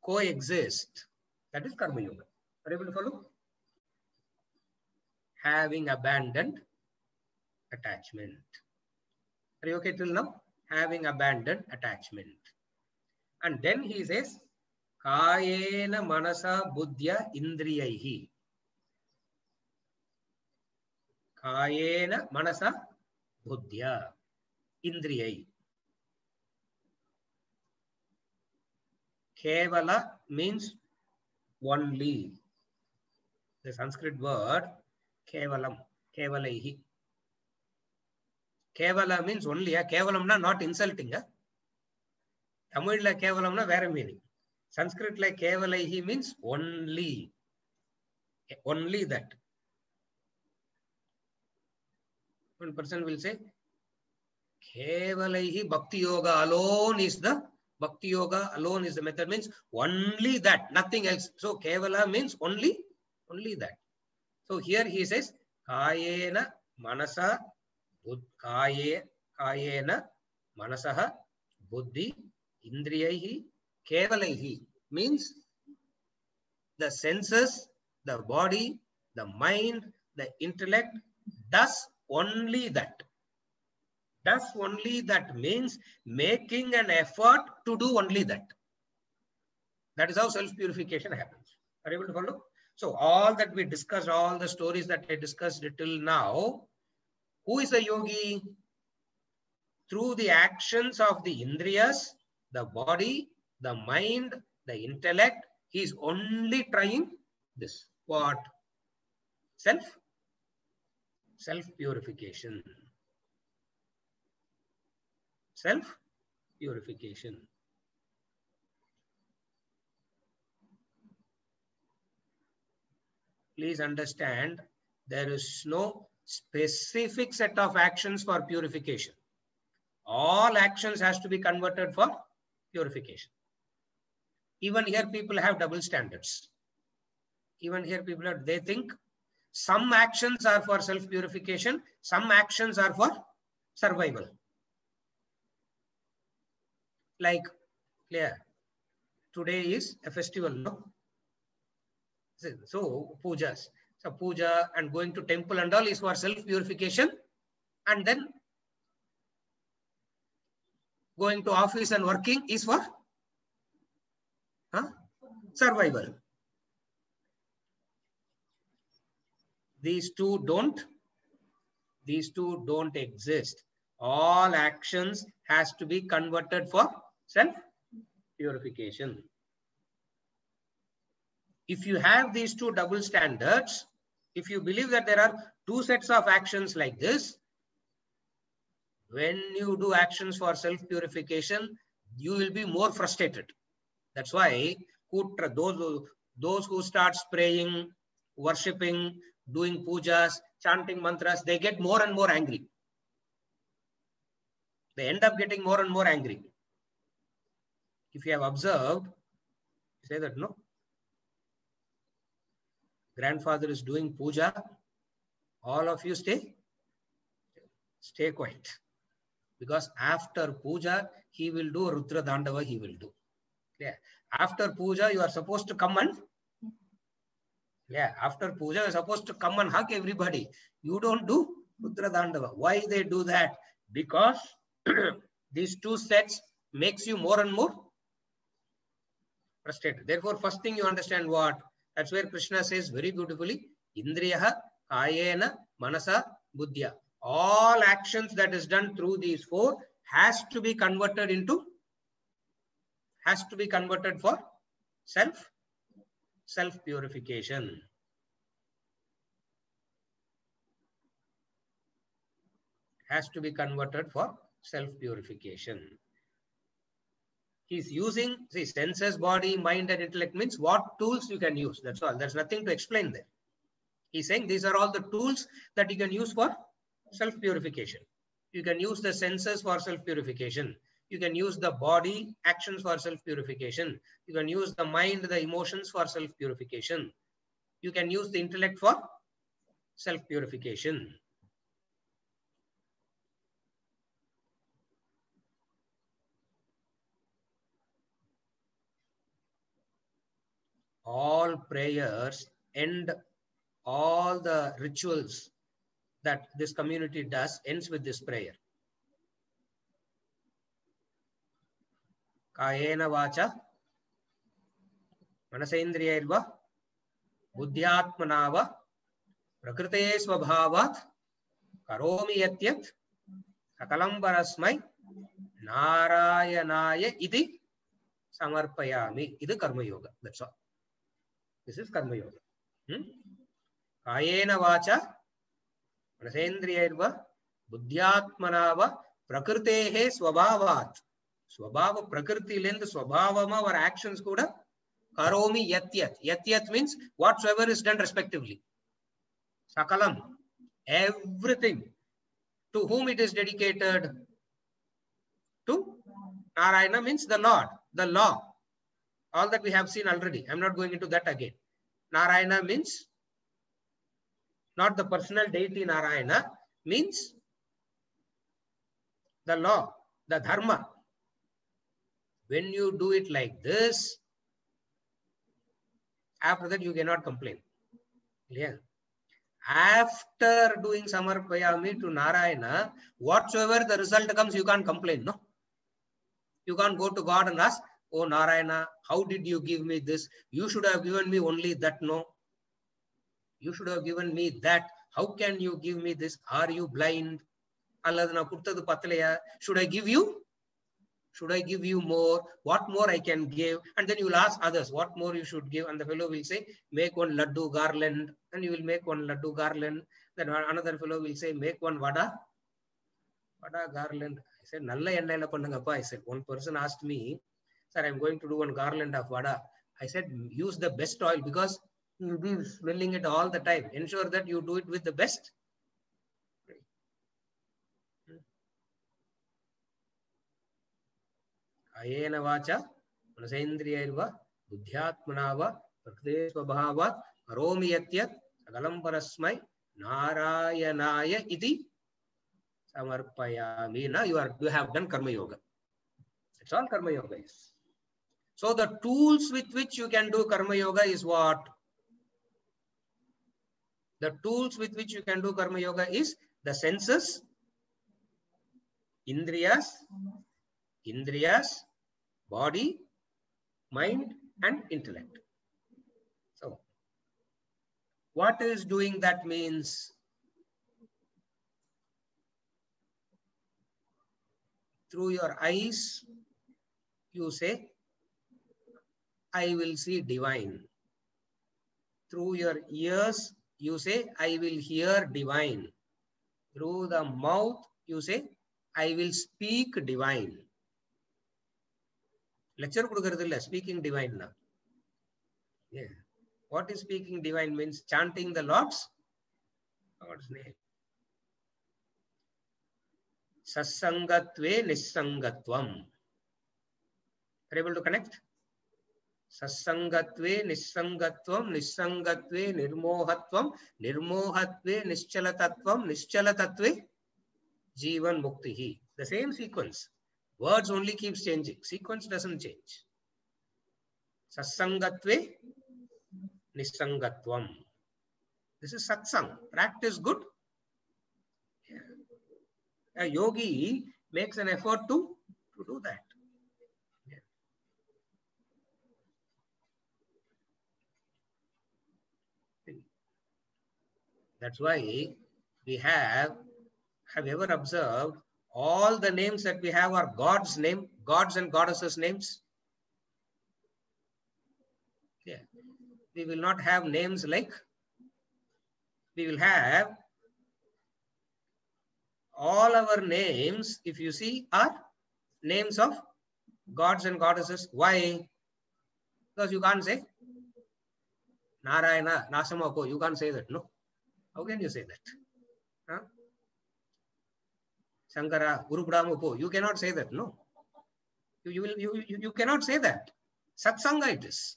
Speaker 2: coexist. That is Karma Yoga. Are you able to follow? Having abandoned attachment. Are you okay till now? Having abandoned attachment. And then he says, Kayena manasa buddhya indriyaihi. Kayena manasa buddhya indriyai. Kevala means only. The Sanskrit word kevalam, kevalaihi. Kevala means only. Kevalamna not insulting. Tamil la kevalamna vera meaning. Sanskrit like kevalaihi means only. Only that. One person will say, Kevalaihi Bhakti Yoga alone is the method, means only that, nothing else. So Kevala means only that. So here he says, Kayena Manasa Kayena Manasaha Buddhi Indriyaihi Kevalaihi means the senses, the body, the mind, the intellect does only that. Does only that means making an effort to do only that. That is how self-purification happens. Are you able to follow? So all that we discussed, all the stories that I discussed till now, who is a yogi? Through the actions of the indriyas, the body, the mind, the intellect, he is only trying this. What? Self-purification. Self-purification. Please understand, there is no specific set of actions for purification. All actions has to be converted for purification. Even here people have double standards. Even here people are, they think some actions are for self-purification, some actions are for survival. Like, clear, today is a festival, no? So pujas. So puja and going to temple and all is for self-purification, and then going to office and working is for survival. These two don't exist. All actions has to be converted for self-purification. If you have these two double standards, if you believe that there are two sets of actions like this, when you do actions for self-purification, you will be more frustrated. That's why those who start praying, worshipping, doing pujas, chanting mantras, they get more and more angry. They end up getting more and more angry. If you have observed, you say that, no, grandfather is doing puja, all of you stay quiet. Because after puja, he will do Rudra Dandava, he will do. Yeah. After puja, you are supposed to come and after puja, you are supposed to come and hug everybody. You don't do Rudra Dandava. Why they do that? Because these two sets makes you more and more frustrated. Therefore, first thing you understand what? That's where Krishna says very beautifully, Indriyaha, Kayena, Manasa, Buddhya. All actions that is done through these four has to be converted for self-purification. Has to be converted for self-purification. He's using, see, senses, body, mind, and intellect means what tools you can use. That's all. There's nothing to explain there. He's saying these are all the tools that you can use for self-purification. You can use the senses for self-purification. You can use the body actions for self-purification. You can use the mind, the emotions for self-purification. You can use the intellect for self-purification. All prayers and all the rituals that this community does ends with this prayer. Kayena vacha manasendriyarva buddhyatmanava prakrite svabhavat karomi yatyat sakalam parasmai narayanaya iti samarpayami. Idu karma yoga. That's all. This is karma yoga. Kayena vacha manasendriyarva buddhyatmanava prakritehe svabhavat. Swabhava prakriti lend swabhavama, our actions kuda karomi yatyat. Yatyat means whatsoever is done respectively. Sakalam, everything. To whom it is dedicated? To Narayana means the Lord, the law. All that we have seen already. I'm not going into that again. Narayana means not the personal deity Narayana, means the law, the dharma. When you do it like this, after that you cannot complain. Yeah. After doing Samarpayami to Narayana, whatsoever the result comes, you can't complain, no? You can't go to God and ask, oh Narayana, how did you give me this? You should have given me only that, no? You should have given me that. How can you give me this? Are you blind? Should I give you? Should I give you more? What more I can give? And then you will ask others, what more you should give? And the fellow will say, make one laddu garland. And you will make one laddu garland. Then another fellow will say, make one vada garland. I said, Nalla ennaila pannungappa. I said, one person asked me, sir, I'm going to do one garland of vada. I said, use the best oil because you'll be smelling it all the time. Ensure that you do it with the best. Ayena vacha, manasendriyaiva, buddhyatmanava, prakriti swabhavat, karomi yatyat, sagalam parasmai, narayanaya iti samarpayami. Now you have done karma yoga. It's all karma yoga is. So the tools with which you can do karma yoga is what? The tools with which you can do karma yoga is the senses, indriyas, body, mind, and intellect. So, what is doing that means? Through your eyes, you say, I will see divine. Through your ears, you say, I will hear divine. Through the mouth, you say, I will speak divine. Lecture speaking divine now. Yeah. What is speaking divine means? Chanting the Lord's name. Sassangatve nissangatvam. Are you able to connect? Sassangatve nissangatvam, nissangatve nirmohatvam, nirmohatve nischalatatvam, nischalatatve jivan muktihi. The same sequence. Words only keeps changing. Sequence doesn't change. Sassangatve nissangatvam. This is satsang. Practice good. Yeah. A yogi makes an effort to do that. Yeah. That's why we have you ever observed all the names that we have are God's name, gods and goddesses names? Yeah. We will not have names like, we will have all our names, if you see, are names of gods and goddesses. Why? Because you can't say Narayana, Nasamako. You can't say that, no? How can you say that? Huh? Shankara, Gurubrahmapo. You cannot say that, no? You cannot say that. Satsanga it is.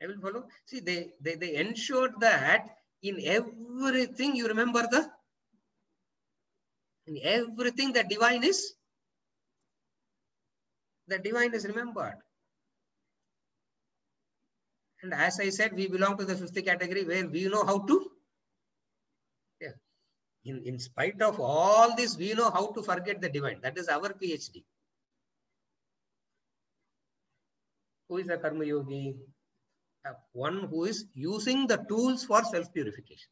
Speaker 2: I will follow. See, they ensured that in everything you remember in everything the divine is remembered. And as I said, we belong to the fifth category where we know how to. Yeah. In spite of all this, we know how to forget the divine. That is our PhD. Who is a karma yogi? One who is using the tools for self-purification.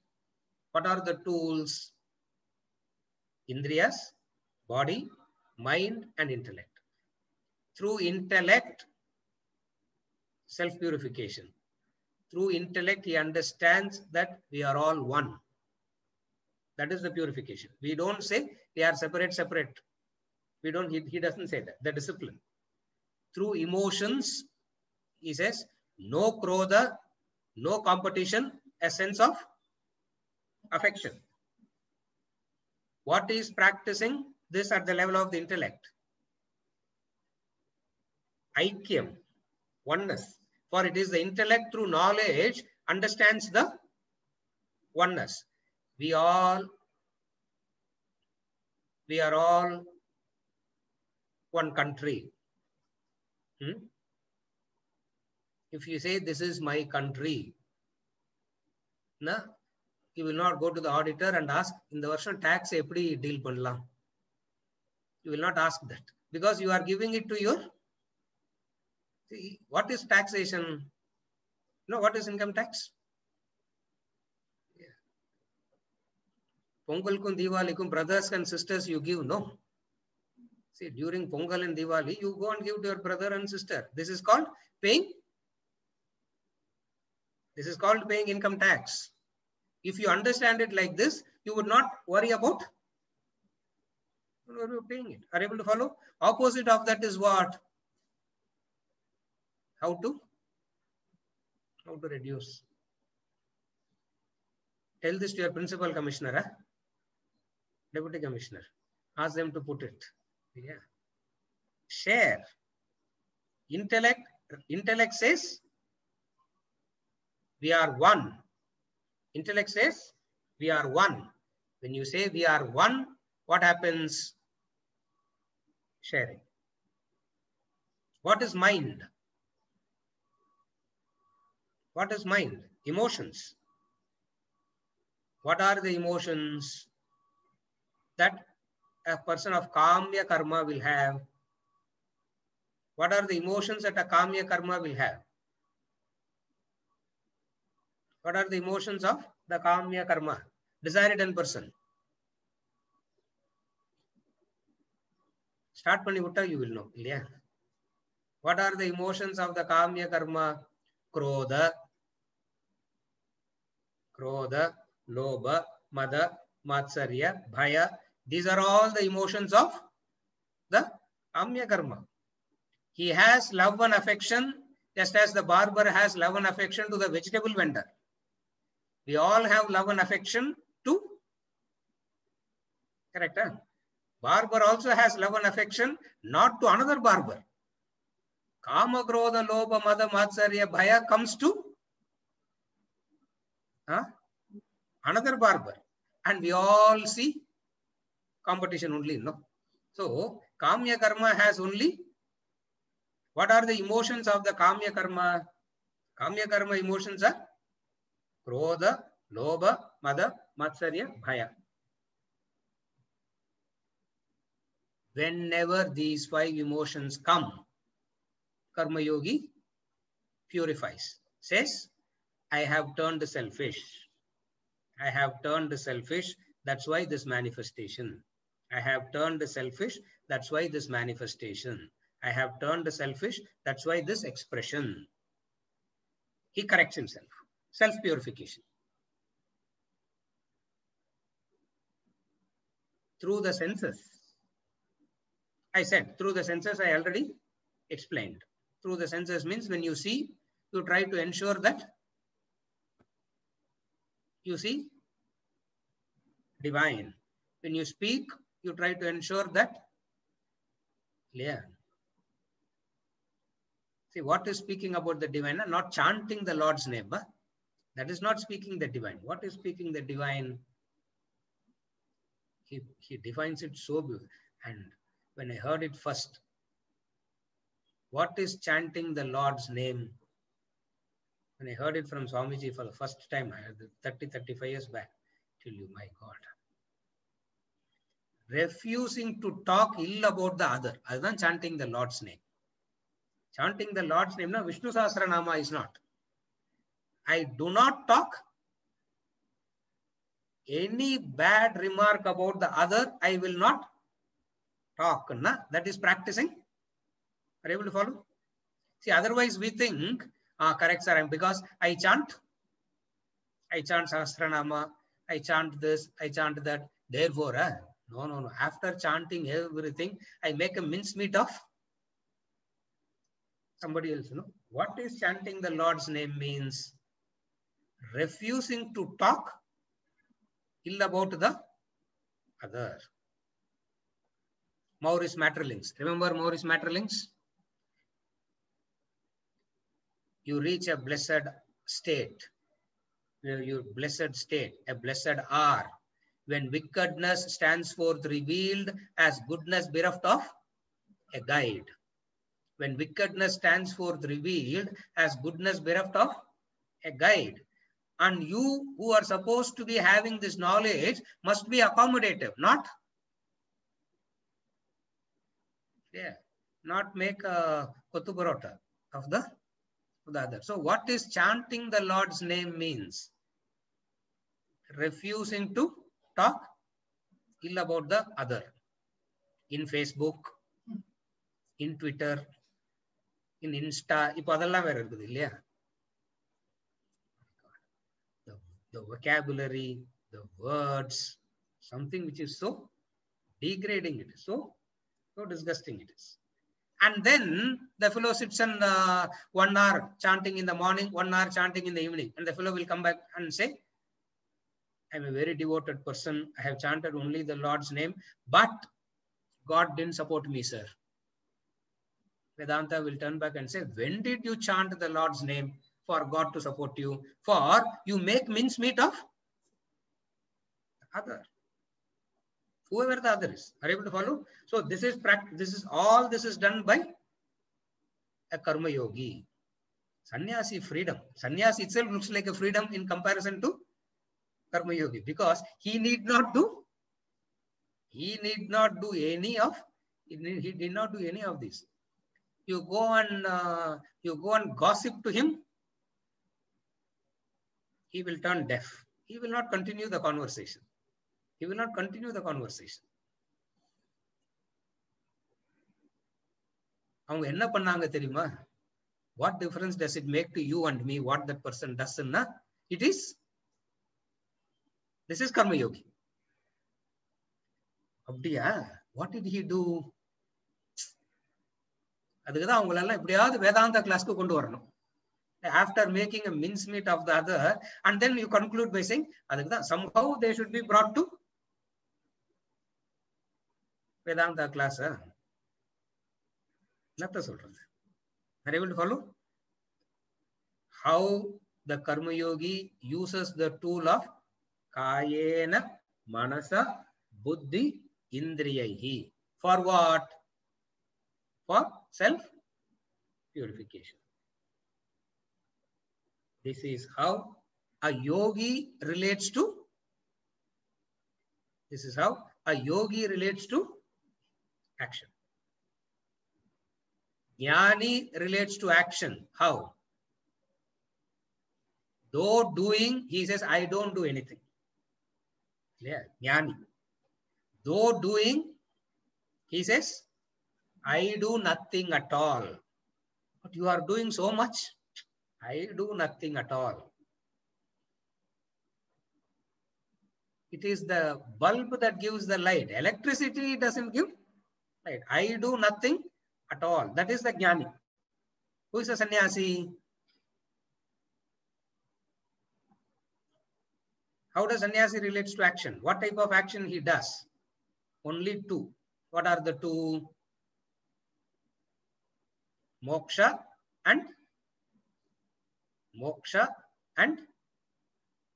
Speaker 2: What are the tools? Indriyas, body, mind, and intellect. Through intellect, self-purification. Through intellect, he understands that we are all one. That is the purification. We don't say they are separate. He doesn't say that. The discipline. Through emotions, he says, no krodha, no competition, a sense of affection. What is practicing this at the level of the intellect? Aikyam, oneness. For it is the intellect through knowledge understands the oneness. We are all one country. If you say this is my country, na, you will not go to the auditor and ask, in the version tax eppadi deal pannalam. You will not ask that because you are giving it to your. See, what is taxation? No, what is income tax? Pongal kun Diwali kun brothers and sisters you give, no. See, during Pongal and Diwali, you go and give to your brother and sister. This is called paying. This is called paying income tax. If you understand it like this, you would not worry about paying it. Are you able to follow? Opposite of that is what? How to reduce. Tell this to your principal commissioner, deputy commissioner. Ask them to put it. Yeah. Share. Intellect says we are one. Intellect says we are one. When you say we are one, what happens? Sharing. What is mind? What is mind? Emotions. What are the emotions that a person of Kamya Karma will have? What are the emotions that a Kamya Karma will have? What are the emotions of the Kamya Karma? Desire-ridden person. Start panni vutta, you will know. Yeah. What are the emotions of the Kamya Karma? Krodha, Lobha, Mada, Matsarya, Bhaya. These are all the emotions of the Kamya Karma. He has love and affection, just as the barber has love and affection to the vegetable vendor. We all have love and affection to, correct? Huh? Barber also has love and affection, not to another barber. Kama, Krodha, Lobha, Mada, Matsarya, Bhaya comes to another barber. And we all see competition only, no? So, Kamya Karma has only, what are the emotions of the Kamya Karma? Kamya Karma emotions are Krodha, Lobha, Mada, Matsarya, Bhaya. Whenever these 5 emotions come, Karma Yogi purifies. Says, I have turned selfish. I have turned selfish. That's why this manifestation. I have turned selfish. That's why this manifestation. I have turned selfish. That's why this expression. He corrects himself. Self-purification. Through the senses. I said, through the senses, I already explained. Through the senses means when you see, you try to ensure that you see divine. When you speak, you try to ensure that clear. See, what is speaking about the divine? Not chanting the Lord's name. That is not speaking the divine. What is speaking the divine? He defines it so beautifully. And when I heard it first, what is chanting the Lord's name? When I heard it from Swamiji for the first time, 35 years back, tell you, my God. Refusing to talk ill about the other, other than chanting the Lord's name. Chanting the Lord's name, no, Vishnu Sahasranama is not. I do not talk any bad remark about the other, I will not talk. Na? That is practicing. Are you able to follow? See, otherwise we think, correct sir, because I chant Sahasranama, I chant this, I chant that. Therefore, no. After chanting everything, I make a mincemeat of somebody else. No? What is chanting the Lord's name means? Refusing to talk ill about the other. Maurice Maeterlinck. Remember Maurice Maeterlinck? You reach a blessed state. Your blessed state, a blessed hour, when wickedness stands forth revealed as goodness bereft of a guide. When wickedness stands forth revealed as goodness bereft of a guide. And you who are supposed to be having this knowledge must be accommodative, not make a kottu parota of the other. So what is chanting the Lord's name means? Refusing to talk ill about the other. In Facebook, in Twitter, in Insta, the vocabulary, the words, something which is so degrading, it is so disgusting it is. And then the fellow sits and 1 hour chanting in the morning, 1 hour chanting in the evening, and the fellow will come back and say, I'm a very devoted person. I have chanted only the Lord's name, but God didn't support me, sir. Vedanta will turn back and say, when did you chant the Lord's name for God to support you? For you make mincemeat of the other. Whoever the other is. Are you able to follow? So this is practice. This is done by a karma yogi. Sannyasi freedom. Sannyasi itself looks like a freedom in comparison to karma yogi, because he did not do any of this. You go and gossip to him, he will turn deaf. He will not continue the conversation. அவங்க என்ன பண்ணாங்க தெரியுமா? What difference does it make to you and me what that person does? This is karma yogi. அப்படியா? What did he do? அதுக்குதான் அவங்களெல்லாம் எப்படியாவது வேதாந்த கிளாஸ்க்கு கொண்டு வரணும். After making a mincemeat of the other, and then you conclude by saying, அதுக்குதான் somehow they should be brought to Vedanta class. Nothing சொல்றது. Are you able to follow? How the karma yogi uses the tool of kayena manasa buddhi indriyahi. For what? For self purification. This is how a yogi relates to action. Jnani relates to action. How? Though doing, he says, I don't do anything. Clear? Jnani. Though doing, he says, I do nothing at all. But you are doing so much. I do nothing at all. It is the bulb that gives the light. Electricity doesn't give light. I do nothing at all. That is the jnani. Who is a sannyasi? How does sannyasi relates to action? What type of action he does? Only two. What are the two? Moksha and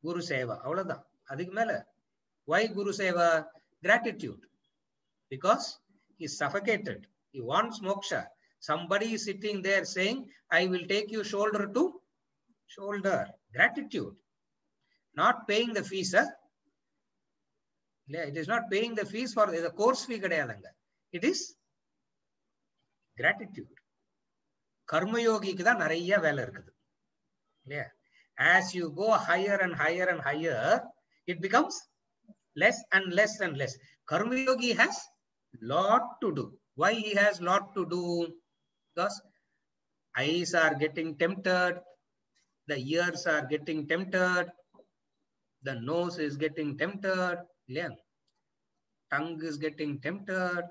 Speaker 2: Guru Seva. Avladhan. Adhik mele. Why Guru Seva? Gratitude. Because he is suffocated. He wants moksha. Somebody is sitting there saying, I will take you shoulder to shoulder. Gratitude. Not paying the fees. It is not paying the fees for the course fee. It is gratitude. Karma yogi ki da nariya vela irukku. As you go higher and higher and higher, it becomes less and less and less. Karma yogi has lot to do. Why he has lot to do? Because eyes are getting tempted, the ears are getting tempted, the nose is getting tempted, tongue is getting tempted,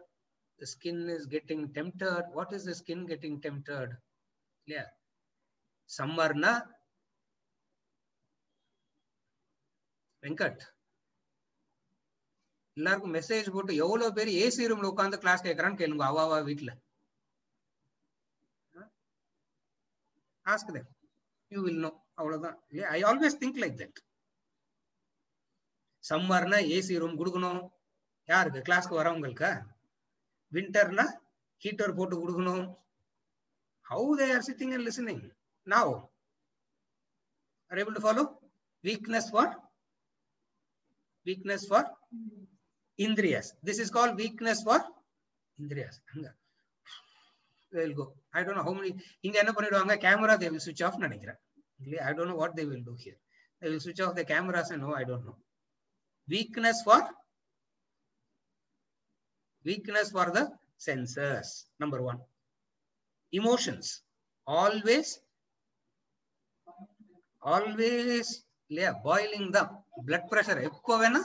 Speaker 2: the skin is getting tempted. What is the skin getting tempted? Samvarna Venkat. எல்லாருக்கும் message போட்டு எவ்வளவு பேர் AC ரூம்ல உட்கார்ந்து class கேட்கறான்னு கேளுங்க. அவாவா வீட்டுல ask them, you will know. அவ்வளவுதான். I always think like that. சம்மர்னா ஏசி ரூம் கொடுக்கணும். யாருக்கு? கிளாஸ்க்கு வரவங்களுக்கு. விண்டர்னா ஹீட்டர் போட்டு கொடுக்கணும். How they are sitting and listening now? Are able to follow? Weakness for indriyas. This is called weakness for indriyas. They will go. I don't know how many. இங்க என்ன பண்ணிடுவாங்க? Camera they will switch off நினைக்கிறேன். I don't know what they will do here. They will switch off the cameras and no, I don't know. Weakness for the senses. Number one. Emotions. Always boiling the blood pressure. எப்ப வேணா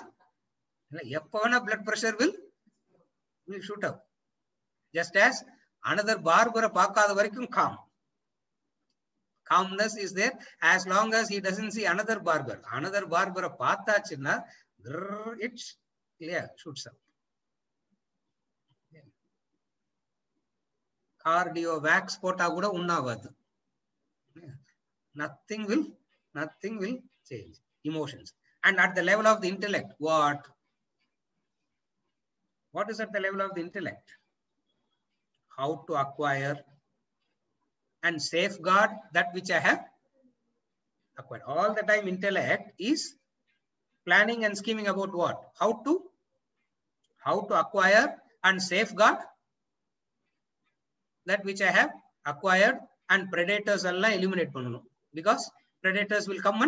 Speaker 2: blood pressure will shoot up. Just as another barber பார்க்காத வரைக்கும் calmness is there as long as he doesn't see another barber. Another barber பார்த்தாச்சுன்னா it's shoots up. Cardio wax போட்டா கூட உண்ணாவாது. Nothing will change. Emotions. And at the level of the intellect, what is at the level of the intellect? How to acquire and safeguard that which I have acquired. All the time intellect is planning and scheming about what? How to acquire and safeguard that which I have acquired, and predators alla eliminate pannanum, because predators will come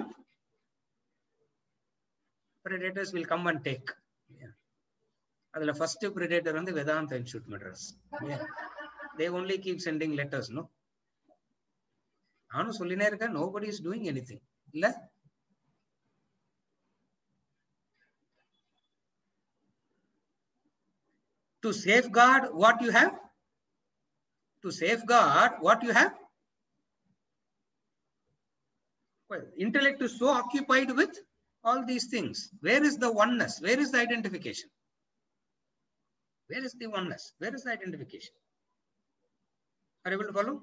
Speaker 2: and take. Adula first predator on the Vedanta Institute Madras. They only keep sending letters, no? Anu solline irukka, nobody is doing anything. Illa? To safeguard what you have? Well, intellect is so occupied with all these things. Where is the oneness? Where is the identification? Where is the oneness? Where is the identification? Are you able to follow?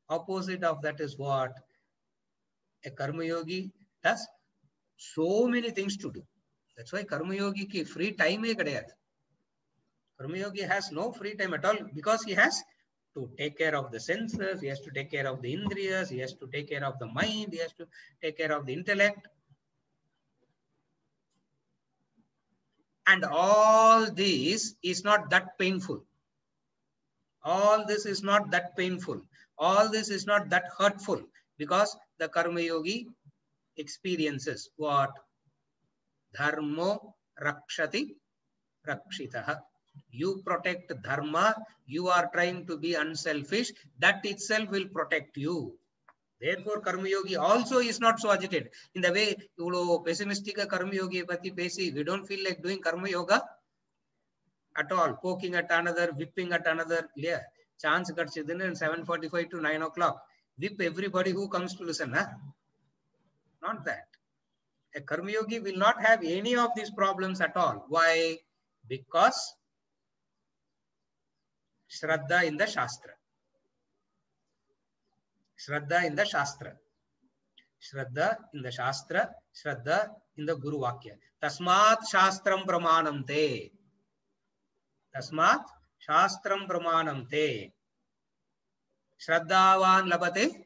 Speaker 2: Opposite of that is what? A Karma Yogi does so many things to do. That's why Karma Yogi ki free time hai kadayad. Karma Yogi has no free time at all, because he has to take care of the senses, he has to take care of the indriyas, he has to take care of the mind, he has to take care of the intellect. And all this is not that painful. All this is not that painful. All this is not that hurtful, because the Karma Yogi experiences what? Dharmo rakshati rakshitaha. You protect dharma, you are trying to be unselfish, that itself will protect you. Therefore, Karma Yogi also is not so agitated. In the way, pessimistic Karma Yogi pati pesi, we don't feel like doing Karma Yoga at all. Poking at another, whipping at another. Yeah. Chance cuts in 7:45 to 9 o'clock. Whip everybody who comes to listen. Huh? Not that. A Karma Yogi will not have any of these problems at all. Why? Because Shraddha in the Shastra. Shraddha in the Shastra. Shraddha in the Shastra. Shraddha in the Guru Vakya. Tasmat Shastram Pramanam Te. Tasmat Shastram Pramanam Te. Shraddhavan Labate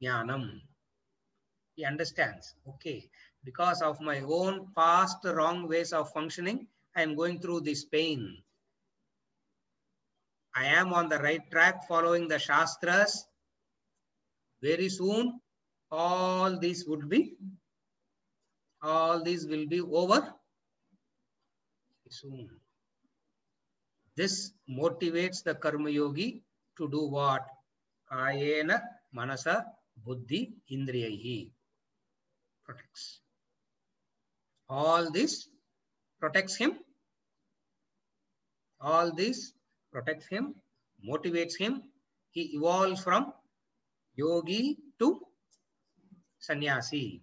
Speaker 2: Jnanam. He understands. Okay. Because of my own past wrong ways of functioning, I am going through this pain. I am on the right track following the Shastras. Very soon, all these will be over soon. This motivates the Karma Yogi to do what? Kayena Manasa Buddhi Indriyahi. Protects. All this protects him. All this protects him, motivates him. He evolves from yogi to sannyasi.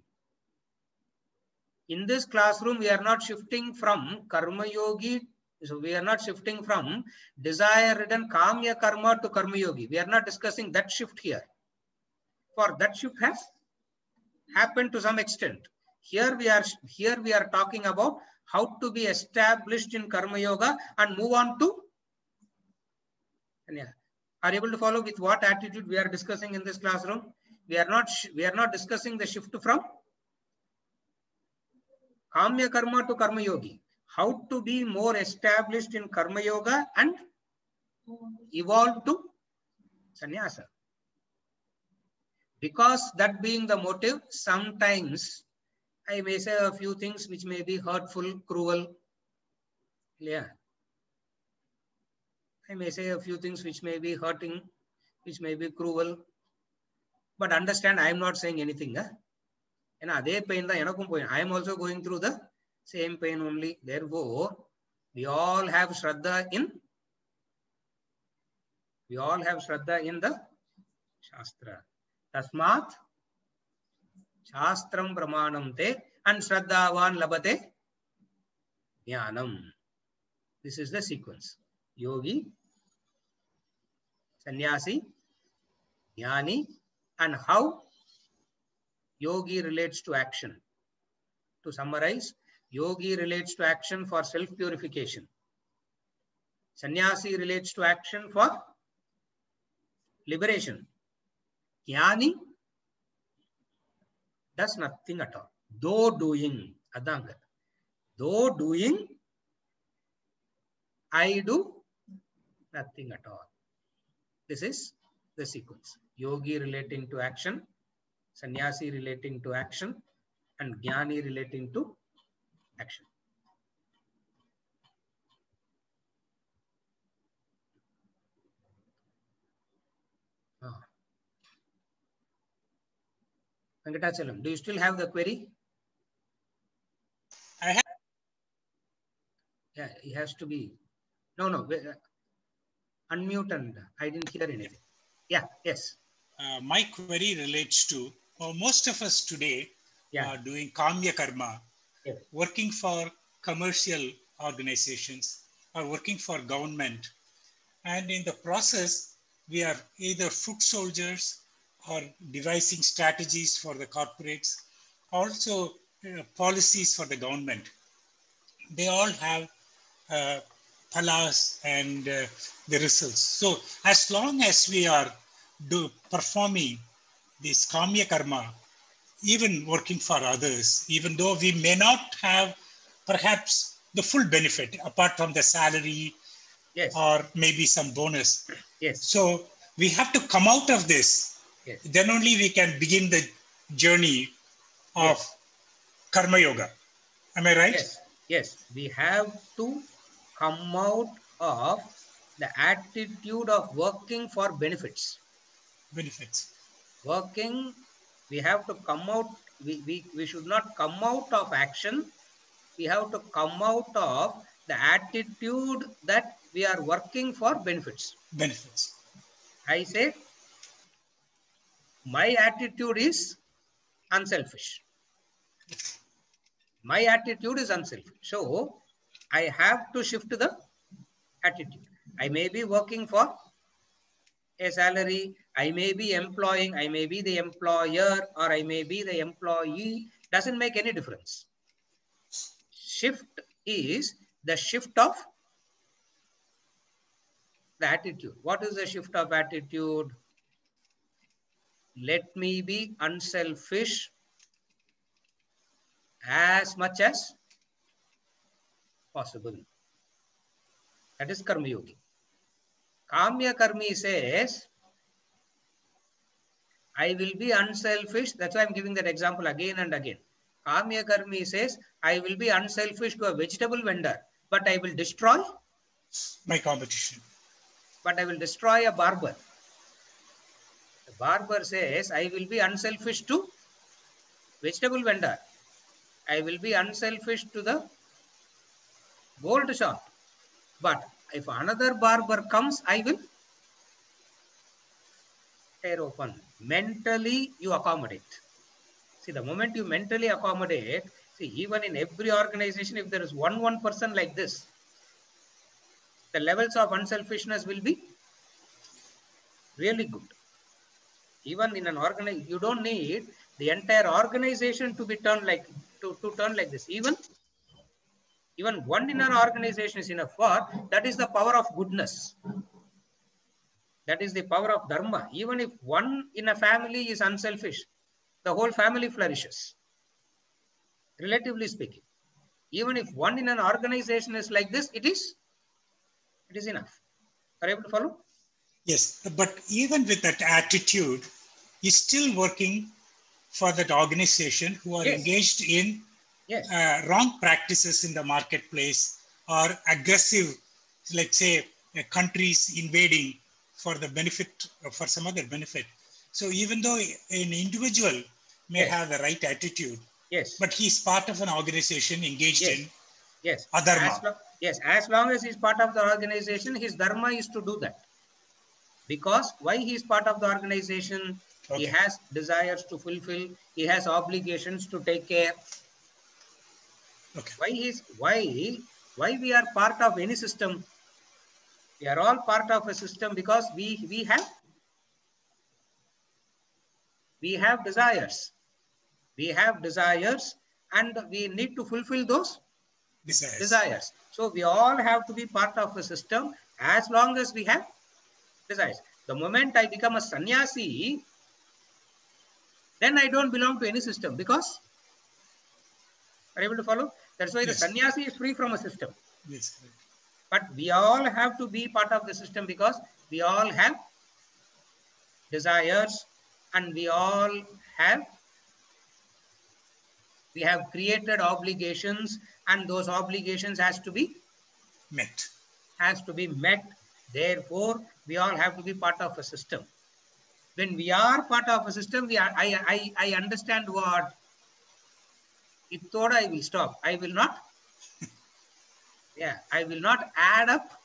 Speaker 2: In this classroom, we are not shifting from Karma Yogi. So we are not shifting from desire-ridden Kamya Karma to Karma Yogi. We are not discussing that shift here. For that shift has happened to some extent. Here we are talking about how to be established in Karma Yoga and move on to. Are you able to follow with what attitude we are discussing in this classroom? We are not discussing the shift from Kamya Karma to Karma Yogi. How to be more established in Karma Yoga and evolve to Sannyasa. Because that being the motive, sometimes I may say a few things which may be hurtful, cruel. Yeah. I may say a few things which may be hurting, which may be cruel. But understand, I am not saying anything. I am also going through the same pain only. Therefore, we all have Shraddha in the Shastra. Tasmat Shastram Pramanam te and Shraddhavan labate Jnanam. This is the sequence. Yogi, Sannyasi, Jnani, and how Yogi relates to action. To summarize, Yogi relates to action for self-purification. Sannyasi relates to action for liberation. Jnani does nothing at all. Though doing, though doing, I do nothing at all. This is the sequence. Yogi relating to action, Sannyasi relating to action, and Jnani relating to action. Venkatachalam, do you still have the query?
Speaker 3: I have.
Speaker 2: Yeah, it has to be. No. Unmute and I didn't hear anything. Yeah, yes.
Speaker 3: My query relates to most of us today are doing Kamya Karma, working for commercial organizations or working for government. And in the process, we are either foot soldiers or devising strategies for the corporates, also policies for the government. They all have phalas and the results. So as long as we are performing this Kamya Karma, even working for others, even though we may not have perhaps the full benefit apart from the salary or maybe some bonus. So we have to come out of this. Then only we can begin the journey of Karma Yoga. Am I right?
Speaker 2: Yes. We have to come out of the attitude of working for benefits. Working, we have to come out. We should not come out of action. We have to come out of the attitude that we are working for benefits. I say, my attitude is unselfish. My attitude is unselfish. So I have to shift the attitude. I may be working for a salary. I may be employing. I may be the employer or I may be the employee. Doesn't make any difference. Shift is the shift of the attitude. What is the shift of attitude? Let me be unselfish as much as possible. That is Karma Yogi. Kamya Karmi says, I will be unselfish. That's why I'm giving that example again and again. Kamya Karmi says, I will be unselfish to a vegetable vendor, but I will destroy
Speaker 3: my competition.
Speaker 2: But I will destroy a barber. The barber says, I will be unselfish to vegetable vendor. I will be unselfish to the gold shop. But if another barber comes, I will tear open. Mentally, you accommodate. See, the moment you mentally accommodate, See, even in every organization, if there is one person like this, the levels of unselfishness will be really good. Even in an organization, you don't need the entire organization to be turned like to turn like this. Even one in an organization is enough for that is the power of goodness. That is the power of dharma. Even if one in a family is unselfish, the whole family flourishes. Relatively speaking, even if one in an organization is like this, it is enough. Are you able to follow?
Speaker 3: Yes, but even with that attitude, he's still working for that organization who are
Speaker 2: Yes.
Speaker 3: engaged in
Speaker 2: Yes.
Speaker 3: wrong practices in the marketplace or aggressive, let's say, countries invading for the benefit, for some other benefit. So even though an individual may
Speaker 2: Yes.
Speaker 3: have the right attitude,
Speaker 2: Yes.
Speaker 3: but he's part of an organization engaged
Speaker 2: Yes.
Speaker 3: in
Speaker 2: Yes.
Speaker 3: adharma.
Speaker 2: As long as he's part of the organization, his dharma is to do that. Because why he is part of the organization?
Speaker 3: Okay.
Speaker 2: He has desires to fulfill. He has obligations to take care.
Speaker 3: Okay.
Speaker 2: Why we are part of any system? We are all part of a system because we have desires. We have desires and we need to fulfill those desires. So we all have to be part of a system as long as we have desires. The moment I become a sannyasi, then I don't belong to any system because, are you able to follow? That's why the sannyasi is free from a system.
Speaker 3: Yes.
Speaker 2: But we all have to be part of the system because we all have desires and we have created obligations, and those obligations has to be met. Therefore, we all have to be part of a system. When we are part of a system, I understand what it thought. I will stop. I will not. Yeah, I will not add up.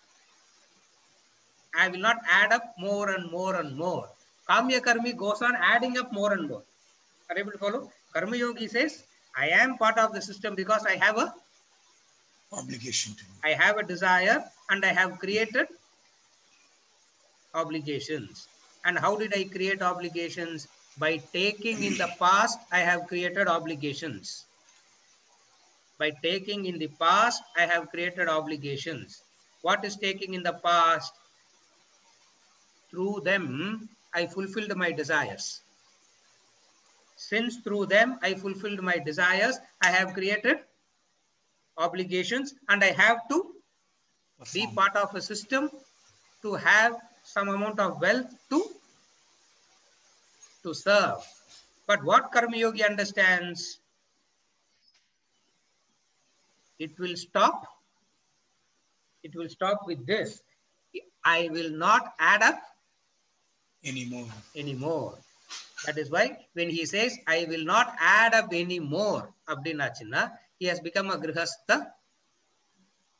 Speaker 2: I will not add up more and more and more. Kamya Karmi goes on adding up more and more. Are you able to follow? Karma Yogi says, I am part of the system because I have a
Speaker 3: obligation to me.
Speaker 2: I have a desire and I have created obligations. And how did I create obligations? By taking in the past, I have created obligations. By taking in the past, I have created obligations. What is taking in the past? Through them, I fulfilled my desires. Since through them, I fulfilled my desires, I have created obligations and I have to be part of a system to have some amount of wealth to serve. But what Karma Yogi understands, it will stop with this. I will not add up anymore. That is why when he says, I will not add up anymore, he has become a grihastha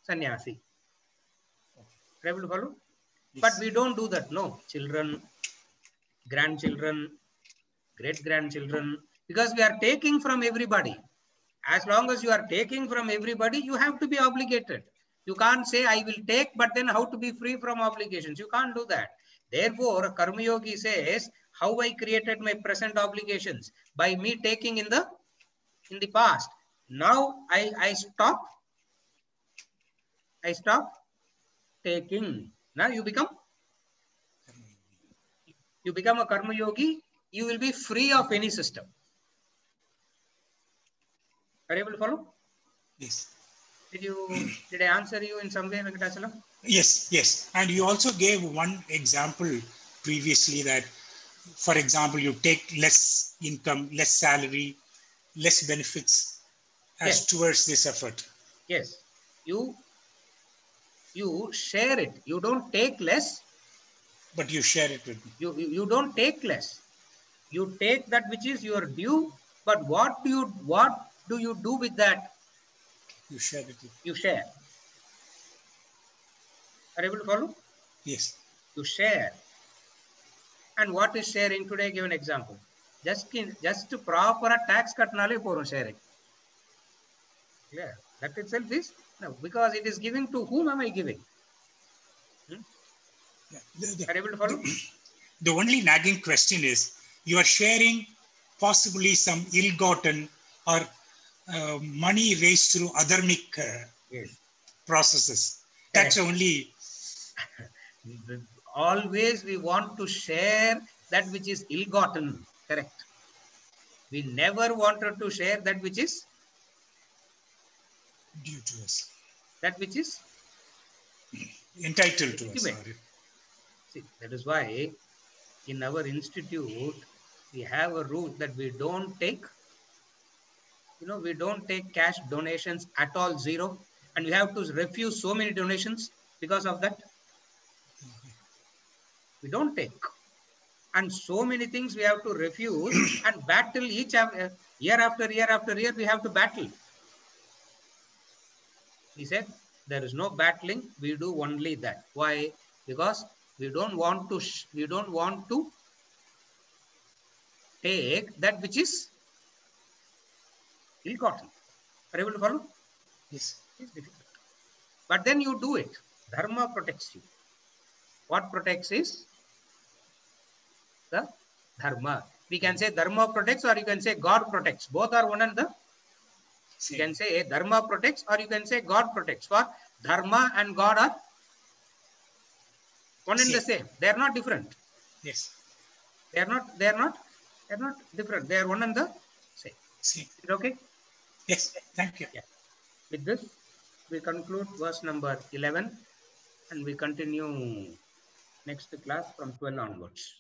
Speaker 2: sannyasi. Able to follow? Yes. But we don't do that. No, children, grandchildren, great-grandchildren, because we are taking from everybody. As long as you are taking from everybody, you have to be obligated. You can't say, I will take, but then how to be free from obligations? You can't do that. Therefore, Karma Yogi says, how I created my present obligations? By me taking in the past. Now I stop taking. Now you become a Karma Yogi. You will be free of any system. Are you able to follow?
Speaker 3: Yes.
Speaker 2: Did I answer you in some way, Venkatachalam?
Speaker 3: Yes. And you also gave one example previously that, for example, you take less income, less salary, less benefits as towards this effort.
Speaker 2: Yes. You share it. You don't take less.
Speaker 3: But you share it with me.
Speaker 2: You don't take less. You take that which is your due. But what do you do with that?
Speaker 3: You share it with me.
Speaker 2: You share. Are you able to follow?
Speaker 3: Yes.
Speaker 2: You share. And what is sharing today? Give an example. Just to proper tax cut nale porum sharing. Clear? That itself is no, because it is giving to whom am I giving?
Speaker 3: Yeah.
Speaker 2: Are you able to follow?
Speaker 3: The only nagging question is, you are sharing possibly some ill-gotten or money raised through adharmic
Speaker 2: Yes.
Speaker 3: processes. That's only.
Speaker 2: Always we want to share that which is ill-gotten. Correct. We never wanted to share that which is
Speaker 3: Due to us.
Speaker 2: that which is
Speaker 3: Entitled to us.
Speaker 2: legitimate.
Speaker 3: Sorry.
Speaker 2: See, that is why in our institute we have a rule that we don't take, we don't take cash donations at all, zero, and we have to refuse so many donations because of that. We don't take, and so many things we have to refuse and battle each year after year after year. We have to battle. He said there is no battling. We do only that. Why? Because we don't want to take that which is ill-gotten. Are you able to follow?
Speaker 3: Yes.
Speaker 2: It's difficult. But then you do it. Dharma protects you. What protects is the dharma. We can say dharma protects, or you can say God protects. Both are one and the same. You can say dharma protects, or you can say God protects. For dharma and God are one and the same. They are not different.
Speaker 3: Yes.
Speaker 2: They are not different. They are one and the same.
Speaker 3: Same.
Speaker 2: Is it okay?
Speaker 3: Yes. Thank you.
Speaker 2: Yeah. With this, we conclude verse number 11, and we continue next class from 12 onwards.